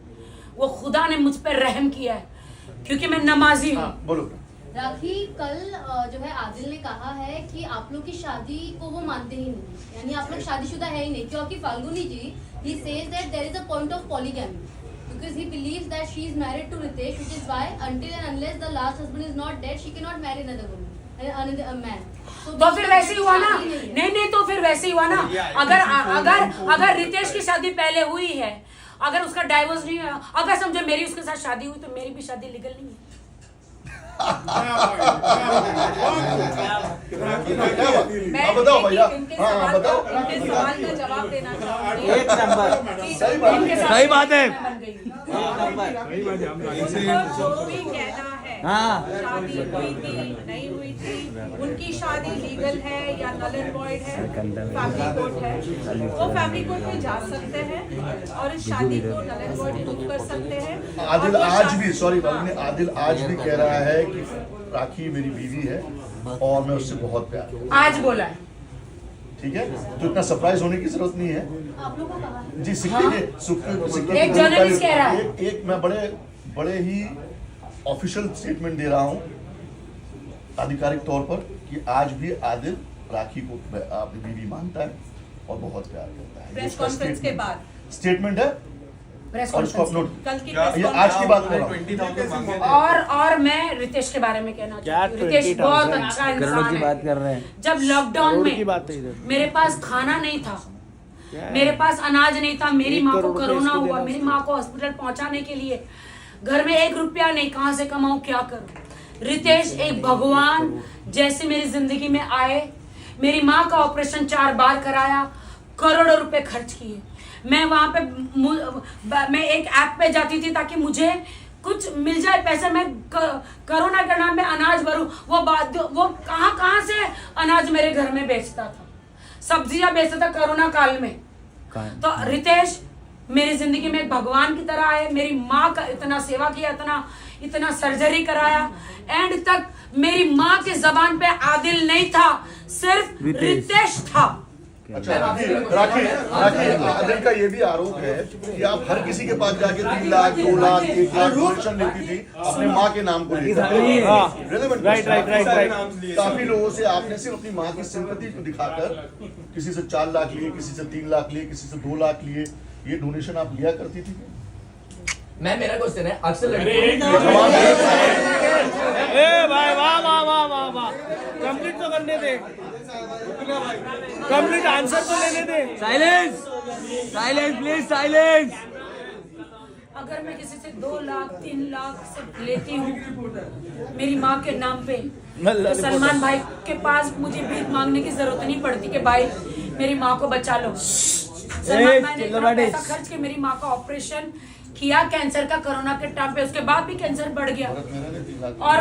वो खुदा ने मुझ पर रहम किया है क्योंकि मैं नमाजी हूँ। बोलो राखी, कल जो है आदिल ने कहा है कि आप लोग की शादी को वो मानते ही नहीं, यानी आप लोग शादीशुदा है ही नहीं, क्योंकि फाल्गुनी जी he says that there is a point of polygamy because he believes that she is married to Ritesh, which is why until and unless the last husband is not dead she cannot marry another woman, another man. तो फिर वैसे ही हुआ ना? नहीं, तो फिर वैसे ही हुआ ना। अगर रितेश की शादी पहले हुई है, अगर उसका डाइवोर्स नहीं हुआ, अगर समझो मेरी उसके साथ शादी हुई तो मेरी भी शादी लीगल नहीं है। हाँ बताओ भैया, हाँ बताओ। इनके सवाल का जवाब देना चाहूंगी। एक नंबर। सही बात है। सही बात है। जो भी कहना है, शादी हुई थी नहीं हुई थी, उनकी शादी लीगल है या नल एंड वॉइड है, फैमिली कोर्ट है, वो फैमिली कोर्ट में जा सकते हैं और इस शादी को नल एंड वॉइड प्रूव कर सकते हैं। आदिल आज भी, सॉरी बाबू, आदिल आज भी कह रहा है कि राखी मेरी बीवी है और मैं उससे बहुत प्यार करता हूं। आज बोला है। ठीक है, तो इतना सरप्राइज होने की जरूरत नहीं है आप लोगों को कहा है। जी। सिक्के एक जर्नलिस्ट कह रहा है। एक मैं बड़े ही ऑफिशियल स्टेटमेंट दे रहा हूँ आधिकारिक तौर पर कि आज भी आदिल राखी को अपनी बीवी मानता है और बहुत प्यार करता है। प्रेस कॉन्फ्रेंस के बाद स्टेटमेंट है प्रेस और इसको कॉन्फ्रेंस अपलोड, कल की ये आज की बात कर रहा हूँ। और मैं रितेश के बारे में कहना चाहती हूँ। रितेश बहुत अच्छा इंसान है। बात कर रहे हैं। जब लॉकडाउन करोड़ में की बात है इधर। मेरे पास खाना नहीं था, मेरे पास अनाज नहीं था, मेरी 1 माँ को करोड़ रुपए कोरोना इसको हुआ, देना मेरी माँ को हॉस्पिटल पहुंचाने के लिए घर में 1 रुपया नहीं, कहाँ से कमाऊं, क्या करूं। रितेश एक भगवान जैसे मेरी जिंदगी में आए। मेरी माँ का ऑपरेशन 4 बार कराया, करोड़ों रुपए खर्च किए। मैं वहां पे मैं एक ऐप पे जाती थी ताकि मुझे कुछ मिल जाए पैसे, मैं कोरोना के नाम में अनाज भरूं। वो कहाँ से अनाज मेरे घर में बेचता था, सब्जियां बेचता था कोरोना काल में। तो रितेश मेरी जिंदगी में एक भगवान की तरह आए। मेरी माँ का इतना सेवा किया, इतना सर्जरी कराया। एंड तक मेरी माँ के जबान पे आदिल नहीं था, सिर्फ रितेश था। अच्छा राखी, आदिल का ये भी आरोप है कि आप हर किसी के पास जाके 3 लाख 2 लाख 1 लाख डोनेशन लेती थी अपने माँ के नाम को लेकर। राइट। काफी लोगों से आपने सिर्फ अपनी माँ की सिंपैथी को दिखाकर किसी से 4 लाख लिए, किसी से 3 लाख लिए, किसी से 2 लाख लिए, ये डोनेशन आप लिया करती थी? मैं, मेरा क्वेश्चन है, अक्सर भाई वाह, कंप्लीट तो करने दे, कंप्लीट आंसर तो लेने दे। Silence please, silence. अगर मैं किसी से 2 लाख 3 लाख से लेती हूँ मेरी माँ के नाम पे, तो सलमान भाई के पास मुझे भीख मांगने की जरूरत नहीं पड़ती कि भाई मेरी माँ को बचा लो। सलमान भाई ने इतना पैसा खर्च के मेरी माँ का ऑपरेशन किया कैंसर का, कोरोना के टाइम पे। उसके बाद भी कैंसर बढ़ गया और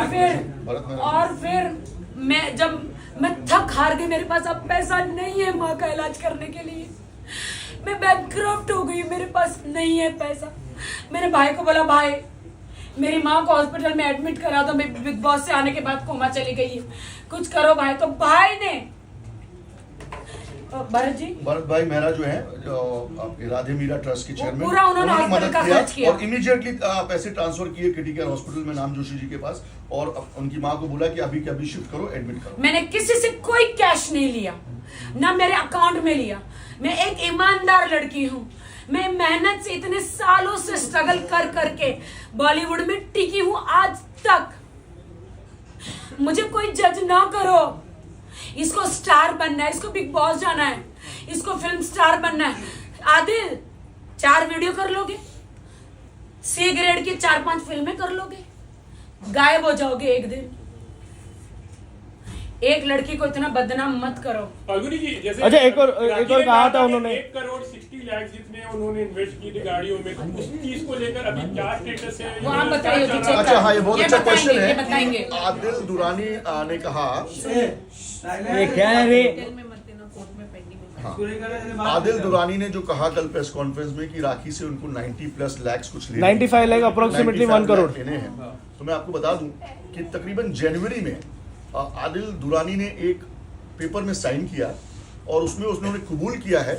फिर मैं थक हार गई। मेरे पास अब पैसा नहीं है माँ का इलाज करने के लिए। मैं बैंकक्रप्ट हो गई, मेरे पास नहीं है पैसा। मेरे भाई को बोला, भाई मेरी माँ को हॉस्पिटल में एडमिट करा दो, मैं बिग बॉस से आने के बाद कोमा चली गई है, कुछ करो भाई। तो भाई ने, भरत भाई मेहरा जो है, जो आपके राधे मीरा ट्रस्ट के चेयरमैन, पूरा उन्होंने मदद किया और इमीडिएटली पैसे ट्रांसफर किए क्रिटिकल हॉस्पिटल में नाम जोशी जी के पास, और उनकी माँ को बोला कि अभी के अभी शिफ्ट करो, एडमिट करो। मैंने किसी से कोई कैश नहीं लिया, ना मेरे अकाउंट में लिया। मैं एक ईमानदार लड़की हूँ। मैं मेहनत से इतने सालों से स्ट्रगल कर करके बॉलीवुड में टिकी हूँ आज तक। मुझे कोई जज ना करो। इसको स्टार बनना है, इसको बिग बॉस जाना है, इसको फिल्म स्टार बनना है। आदिल 4 वीडियो कर लोगे, C ग्रेड की 4-5 फिल्में कर लोगे, गायब हो जाओगे एक दिन। एक लड़की को इतना बदनाम मत करो। फाल्गुनी जी, जैसे अच्छा एक और कहा था उन्होंने 1 करोड़ 60 लाख जितने उन्होंने इन्वेस्ट की थी गाड़ियों में, तो उस चीज को लेकर अभी क्या स्टेटस है? वो आप बताइए। अच्छा हाँ, ये बहुत अच्छा क्वेश्चन ये है। बताएंगे। आदिल दुरानी ने कहा, क्या है रे? आदिल दुरानी ने जो कहा कल प्रेस कॉन्फ्रेंस में कि राखी से उनको 90+ लाख कुछ लेने, 95 लाख अप्रोक्सीमेटली 1 करोड़ लेने हैं। तो मैं आपको बता दूं कि तकरीबन जनवरी में आदिल दुरानी ने एक पेपर में साइन किया और उसमें उन्होंने कबूल किया है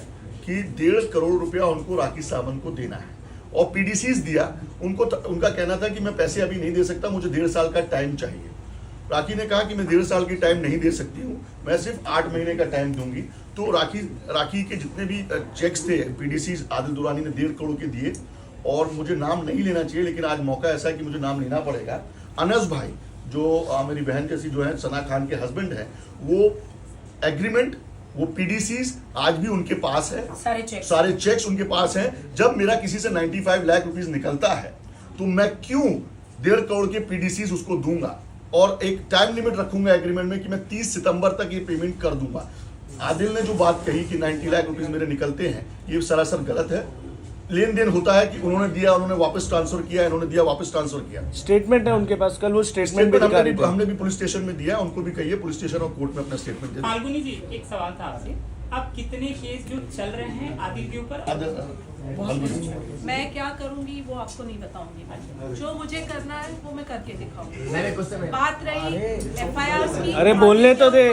कि 1.5 करोड़ रुपया उनको राखी सावंत को देना है, और पीडीसीज दिया उनको। उनका कहना था कि मैं पैसे अभी नहीं दे सकता, मुझे 1.5 साल का टाइम चाहिए। राखी ने कहा कि मैं 1.5 साल की टाइम नहीं दे सकती हूँ, मैं सिर्फ 8 महीने का टाइम दूंगी। तो राखी के जितने भी चेक्स थे पीडीसीज आदिल दुरानी ने 1.5 करोड़ के दिए, और मुझे नाम नहीं लेना चाहिए लेकिन आज मौका ऐसा है कि मुझे नाम लेना पड़ेगा। अनस भाई जो मेरी बहन जैसी जो है, सना खान के हस्बैंड है, वो एग्रीमेंट, वो पीडीसीज आज भी उनके पास है, सारे चेक्स उनके पास हैं। जब मेरा किसी से 95 लाख रुपीस निकलता है तो मैं क्यों 1.5 करोड़ के पीडीसीज उसको दूंगा? और एक टाइम लिमिट रखूंगा एग्रीमेंट में कि मैं 30 सितंबर तक ये पेमेंट कर दूंगा। आदिल ने जो बात कही कि 90 लाख रुपीस मेरे निकलते हैं, ये सरासर गलत है। लेन देन होता है कि उन्होंने दिया, उन्होंने वापस ट्रांसफर किया, इन्होंने दिया वापस ट्रांसफर किया। स्टेटमेंट है उनके पास, कल वो स्टेटमेंट भी दिखा रहे थे। हमने भी पुलिस स्टेशन में दिया, उनको भी कहिए पुलिस स्टेशन और कोर्ट में अपना स्टेटमेंट दे। फाल्गुनी जी, एक सवाल था आपसे, अब कितने केस जो चल रहे हैं आदिल के ऊपर? मैं क्या करूंगी वो आपको नहीं बताऊंगी, जो मुझे करना है वो मैं करके दिखाऊंगी। बात रही FIR की, अरे बोलने तो दे,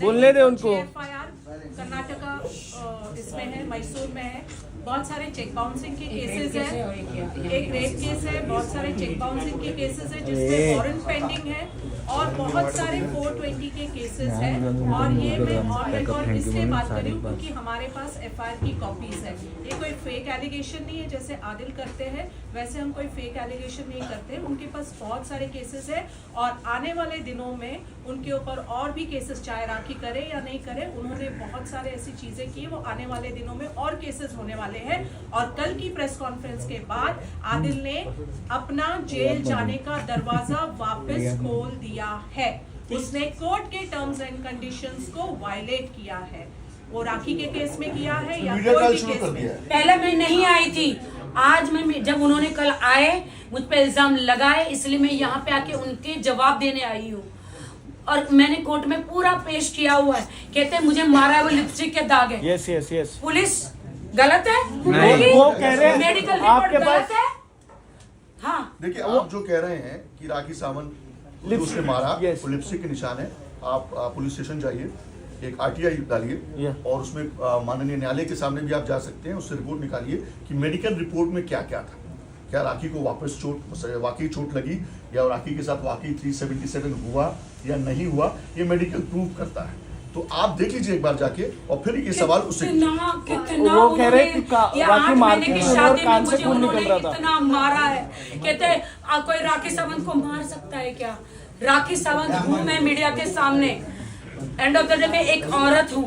बोलने दे उनको। FIR कर्नाटका इसमें है, मैसूर में है, बहुत सारे चेक बाउंसिंग के केसेस हैं, एक रेप केस है, बहुत सारे चेक बाउंसिंग के केसेस है जिसमें वारंट पेंडिंग है, और बहुत सारे 420 के केसेस हैं। और ये मैं ऑन रिकॉर्ड इसलिए बात कर रही हूँ क्योंकि हमारे पास FIR की कॉपीज है। ये कोई फेक एलिगेशन नहीं है जैसे आदिल करते हैं, वैसे हम कोई फेक एलिगेशन नहीं करते। उनके पास बहुत सारे केसेस है और आने वाले दिनों में उनके ऊपर और भी केसेस, चाहे राखी करे या नहीं करे, उन्होंने बहुत सारे ऐसी चीजें की, वो आने वाले दिनों में और केसेस होने वाले हैं। और कल की प्रेस कॉन्फ्रेंस के बाद आदिल ने अपना जेल जाने का दरवाजा वापस खोल दिया है। उसने कोर्ट के टर्म्स एंड कंडीशंस को वायलेट किया है। वो राखी के केस में किया है या कोई भी केस में। पहले मैं नहीं आई थी, आज मैं, जब उन्होंने कल आए मुझ पे इल्जाम लगाए, इसलिए मैं यहाँ पे आके उनके जवाब देने आई हूँ। और मैंने कोर्ट में पूरा पेश किया हुआ है। कहते हैं मुझे मारा है, वो लिपस्टिक के दाग है। Yes yes yes. पुलिस गलत है, वो कह रहे हैं मेडिकल रिपोर्ट गलत है। हाँ, देखिए आप जो कह रहे हैं कि राखी सावंत उसने मारा, वो लिपस्टिक के निशान है। आप पुलिस स्टेशन जाइए, एक RTI डालिए और उसमें माननीय न्यायालय के सामने भी आप जा सकते हैं, उससे रिपोर्ट निकालिए कि मेडिकल रिपोर्ट में क्या क्या था। क्या राखी को वापस वाकई चोट लगी या राखी के साथ वाकई 377 हुआ या नहीं हुआ, ये मेडिकल प्रूव करता है। तो आप देख लीजिए एक बार जाके और फिर ये सवाल उससे कितना वो कह रहे हैं कि राखी मार के शादी में कान से मुझे खून निकल उन्होंने रहा था। इतना मारा है। कहते कोई राखी सावंत को मार सकता है क्या? राखी सावंत हूँ मैं मीडिया के सामने। एंड ऑफ द डे में एक औरत हूँ,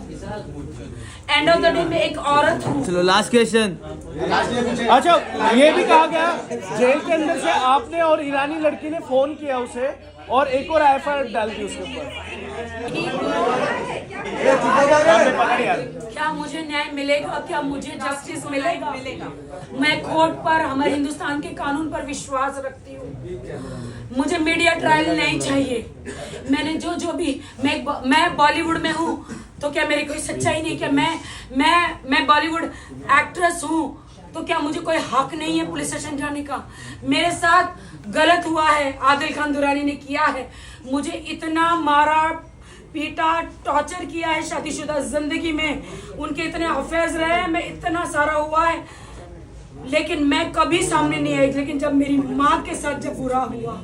एंड ऑफ द डे में एक औरत हूँ। चलो लास्ट क्वेश्चन। अच्छा, ये भी कहा गया जेल के अंदर से आपने और ईरानी लड़की ने फोन किया उसे और एक और FIR डाल दी उसके ऊपर। क्या मुझे न्याय मिलेगा? क्या मुझे जस्टिस मिलेगा? मैं कोर्ट पर, हमारे हिंदुस्तान के कानून पर विश्वास रखती हूँ। मुझे मीडिया ट्रायल नहीं चाहिए। मैंने जो भी मैं बॉलीवुड में हूँ तो क्या मेरी कोई सच्चाई नहीं? क्या मैं बॉलीवुड एक्ट्रेस हूँ तो क्या मुझे कोई हक नहीं है पुलिस स्टेशन जाने का? मेरे साथ गलत हुआ है, आदिल खान दुरानी ने किया है। मुझे इतना मारा पीटा, टॉर्चर किया है शादीशुदा जिंदगी में, उनके इतने अफेयर्स रहे हैं, मैं इतना सारा हुआ है, लेकिन मैं कभी सामने नहीं आई। लेकिन जब मेरी माँ के साथ जब बुरा हुआ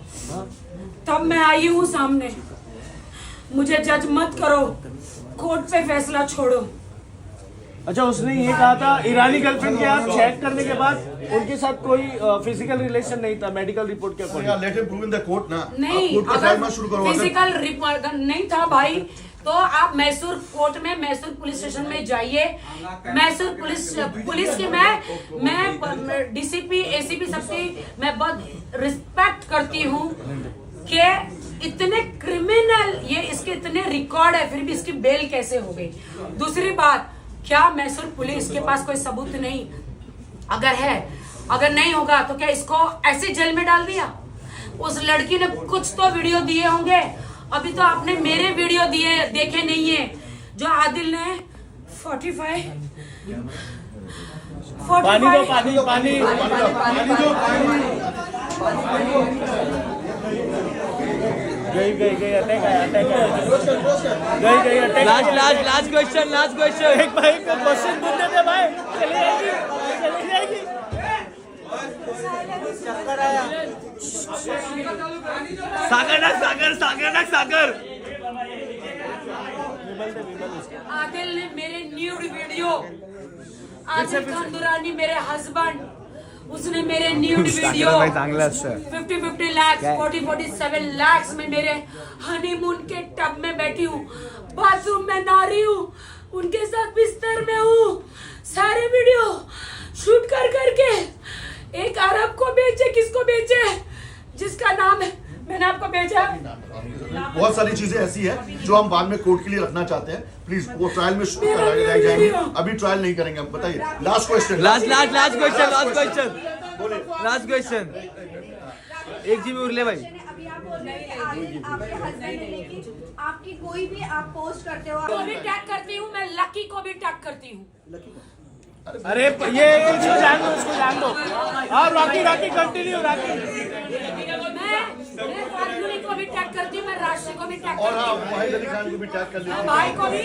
तब मैं आई हूँ सामने। मुझे जज मत करो, कोर्ट पे फैसला छोड़ो। अच्छा, उसने ये कहा था ईरानी गर्लफ्रेंड के यहाँ चेक करने के बाद उनके साथ कोई फिजिकल रिलेशन नहीं था मेडिकल रिपोर्ट के according. Let him prove in the court ना। नहीं, अगर फिजिकल रिपोर्ट नहीं था भाई तो आप मैसूर कोर्ट में, मैसूर पुलिस स्टेशन में जाइए। मैसूर पुलिस की मैं DCP ACP सबकी मैं बहुत रिस्पेक्ट करती हूँ कि इतने क्रिमिनल, ये इसके इतने रिकॉर्ड है फिर भी इसकी बेल कैसे हो गई? दूसरी बात, क्या मैसूर पुलिस के पास कोई सबूत नहीं? अगर है, अगर नहीं होगा तो क्या इसको ऐसे जेल में डाल दिया? उस लड़की ने कुछ तो वीडियो दिए होंगे। अभी तो आपने मेरे वीडियो देखे नहीं है जो आदिल ने 45 पानी दो गई अटैक। Last question. एक भाई को क्वेश्चन पूछ देते भाई, चली जाएगी। सागर। आदिल ने मेरे न्यूड वीडियो, आदिल खान दुरानी मेरे हस्बैंड, उसने मेरे न्यूड वीडियो 50 लाख 47 लाख में मेरे हनीमून के टब में बैठी हूँ, बाथरूम में नहा रही हूँ, उनके साथ बिस्तर में हूँ, सारे वीडियो शूट कर करके एक अरब को बेचे, किसको बेचे? जिसका नाम है मैंने आपको भेजा। बहुत सारी चीजें ऐसी है जो हम बाद में कोर्ट के लिए रखना चाहते हैं। प्लीज वो ट्रायल में कराई जाएंगे, अभी ट्रायल नहीं करेंगे। हम बताइए लास्ट क्वेश्चन। लास्ट क्वेश्चन एक जी में उरले भाई। अभी आप बोल रहे हैं कि आपके हस्बैंड है, लेकिन आपकी कोई भी आप पोस्ट करते हो, को भी टैग करती हूँ मैं, लकी को भी टैग करती हूँ। अरे ये इसको जान दो, इसको जान दो। हाँ रॉकी कंटिन्यू रॉकी। मैं फाल्गुनी को भी टैग करती हूँ, मैं राशि को भी टैग और हाँ करती वाहिद अली खान को भी टैग कर हूँ, लीजिए। भाई को भी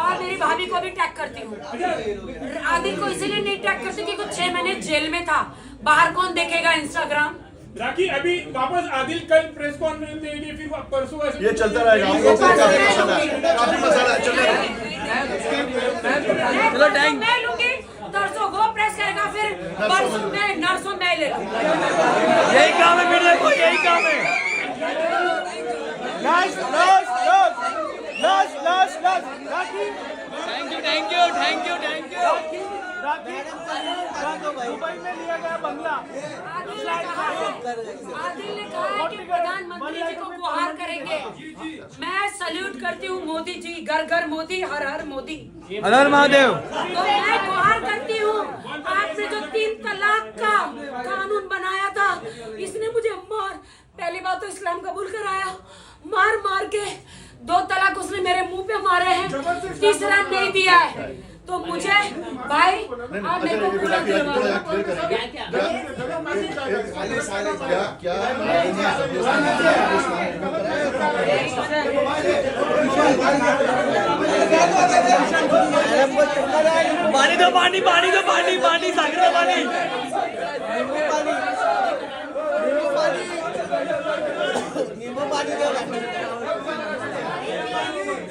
और मेरी भाभी को भी टैग करती हूँ। आदिल को इसीलिए नहीं टैग करती क्योंकि 6 महीने जेल में था, बाहर कौन देखेगा इंस्टाग्राम। राखी अभी वापस आदिल कल प्रेस कॉन्फ्रेंस देंगे, फिर परसों ये चलता रहेगा। आप लोग काफी मसाला है, चल रहा चलो टैग मैं लूंगी, तरसों वो प्रेस करेगा, फिर परसों मैं नरसों मैं ले लूंगा। यही काम है मीडिया को, यही काम है। राखी दुबई में लिया गया बंगला। आदिल ने कहा है कि प्रधानमंत्री जी को गुहार करेंगे। मैं सल्यूट करती हूँ मोदी जी, घर घर मोदी, हर हर मोदी, हर हर महादेव। तो मैं गुहार करती हूँ। आपने जो 3 तलाक का कानून बनाया था, इसने मुझे पहली बात तो इस्लाम कबूल कराया, मार के 2 तलाक उसने मेरे मुंह पे मारे हैं, तीसरा नहीं दिया है। तो मुझे भाई आप मेरे को पूरा पानी दो पानी सागर दो पानी।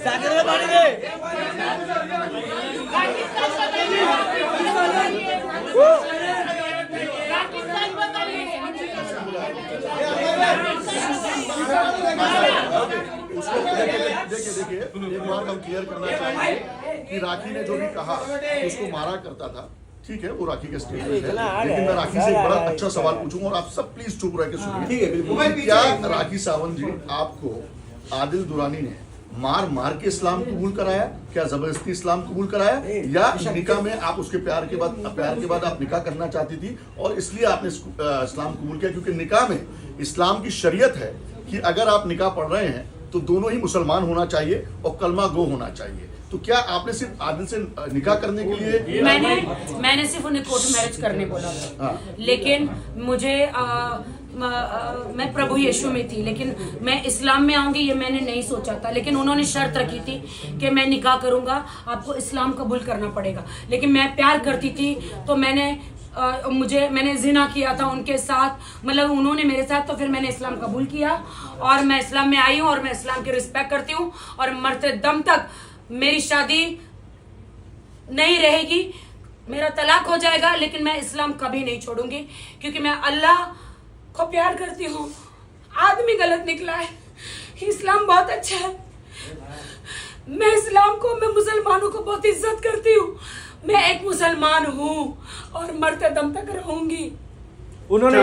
सागर दो पानी दे। देखिए एक बार हम क्लियर करना चाहेंगे कि राखी ने जो भी कहा कि उसको मारा करता था, ठीक है, वो राखी का स्टेटमेंट है। लेकिन मैं राखी से एक बड़ा अच्छा सवाल पूछूंगा और आप सब प्लीज चुप रह के सुनिए। ठीक है, बिल्कुल। क्या राखी सावंत जी आपको आदिल दुरानी ने मार के इस्लाम कबूल कराया? क्या जबरदस्ती इस्लाम कबूल कराया, या निकाह में आप उसके प्यार के बाद आप निकाह करना चाहती थी और इसलिए आपने इस्लाम कबूल किया? क्योंकि निकाह में इस्लाम की शरीयत है कि अगर आप निकाह पढ़ रहे हैं तो दोनों ही मुसलमान होना चाहिए और कलमा गो होना चाहिए। तो क्या आपने सिर्फ आदिल से निकाह करने के लिए? मैंने सिर्फ उन्हें कोर्ट मैरिज करने बोला था। लेकिन मुझे मैं प्रभु यीशु में थी, लेकिन मैं इस्लाम में आऊंगी ये मैंने नहीं सोचा था। लेकिन उन्होंने शर्त रखी थी कि मैं निकाह करूंगा, आपको इस्लाम कबूल करना पड़ेगा। लेकिन मैं प्यार करती थी तो मैंने जिना किया था उनके साथ, मतलब उन्होंने मेरे साथ, तो फिर मैंने इस्लाम कबूल किया और मैं इस्लाम में आई हूँ और मैं इस्लाम की रिस्पेक्ट करती हूँ और मरते दम तक मेरी शादी नहीं रहेगी, मेरा तलाक हो जाएगा, लेकिन मैं इस्लाम कभी नहीं छोड़ूंगी क्योंकि मैं अल्लाह को प्यार करती हूँ। आदमी गलत निकला है, इस्लाम बहुत अच्छा है। मैं इस्लाम को, मैं मुसलमानों को बहुत इज्जत करती हूँ। मैं एक मुसलमान हूँ और मरते दम तक रहूंगी। उन्होंने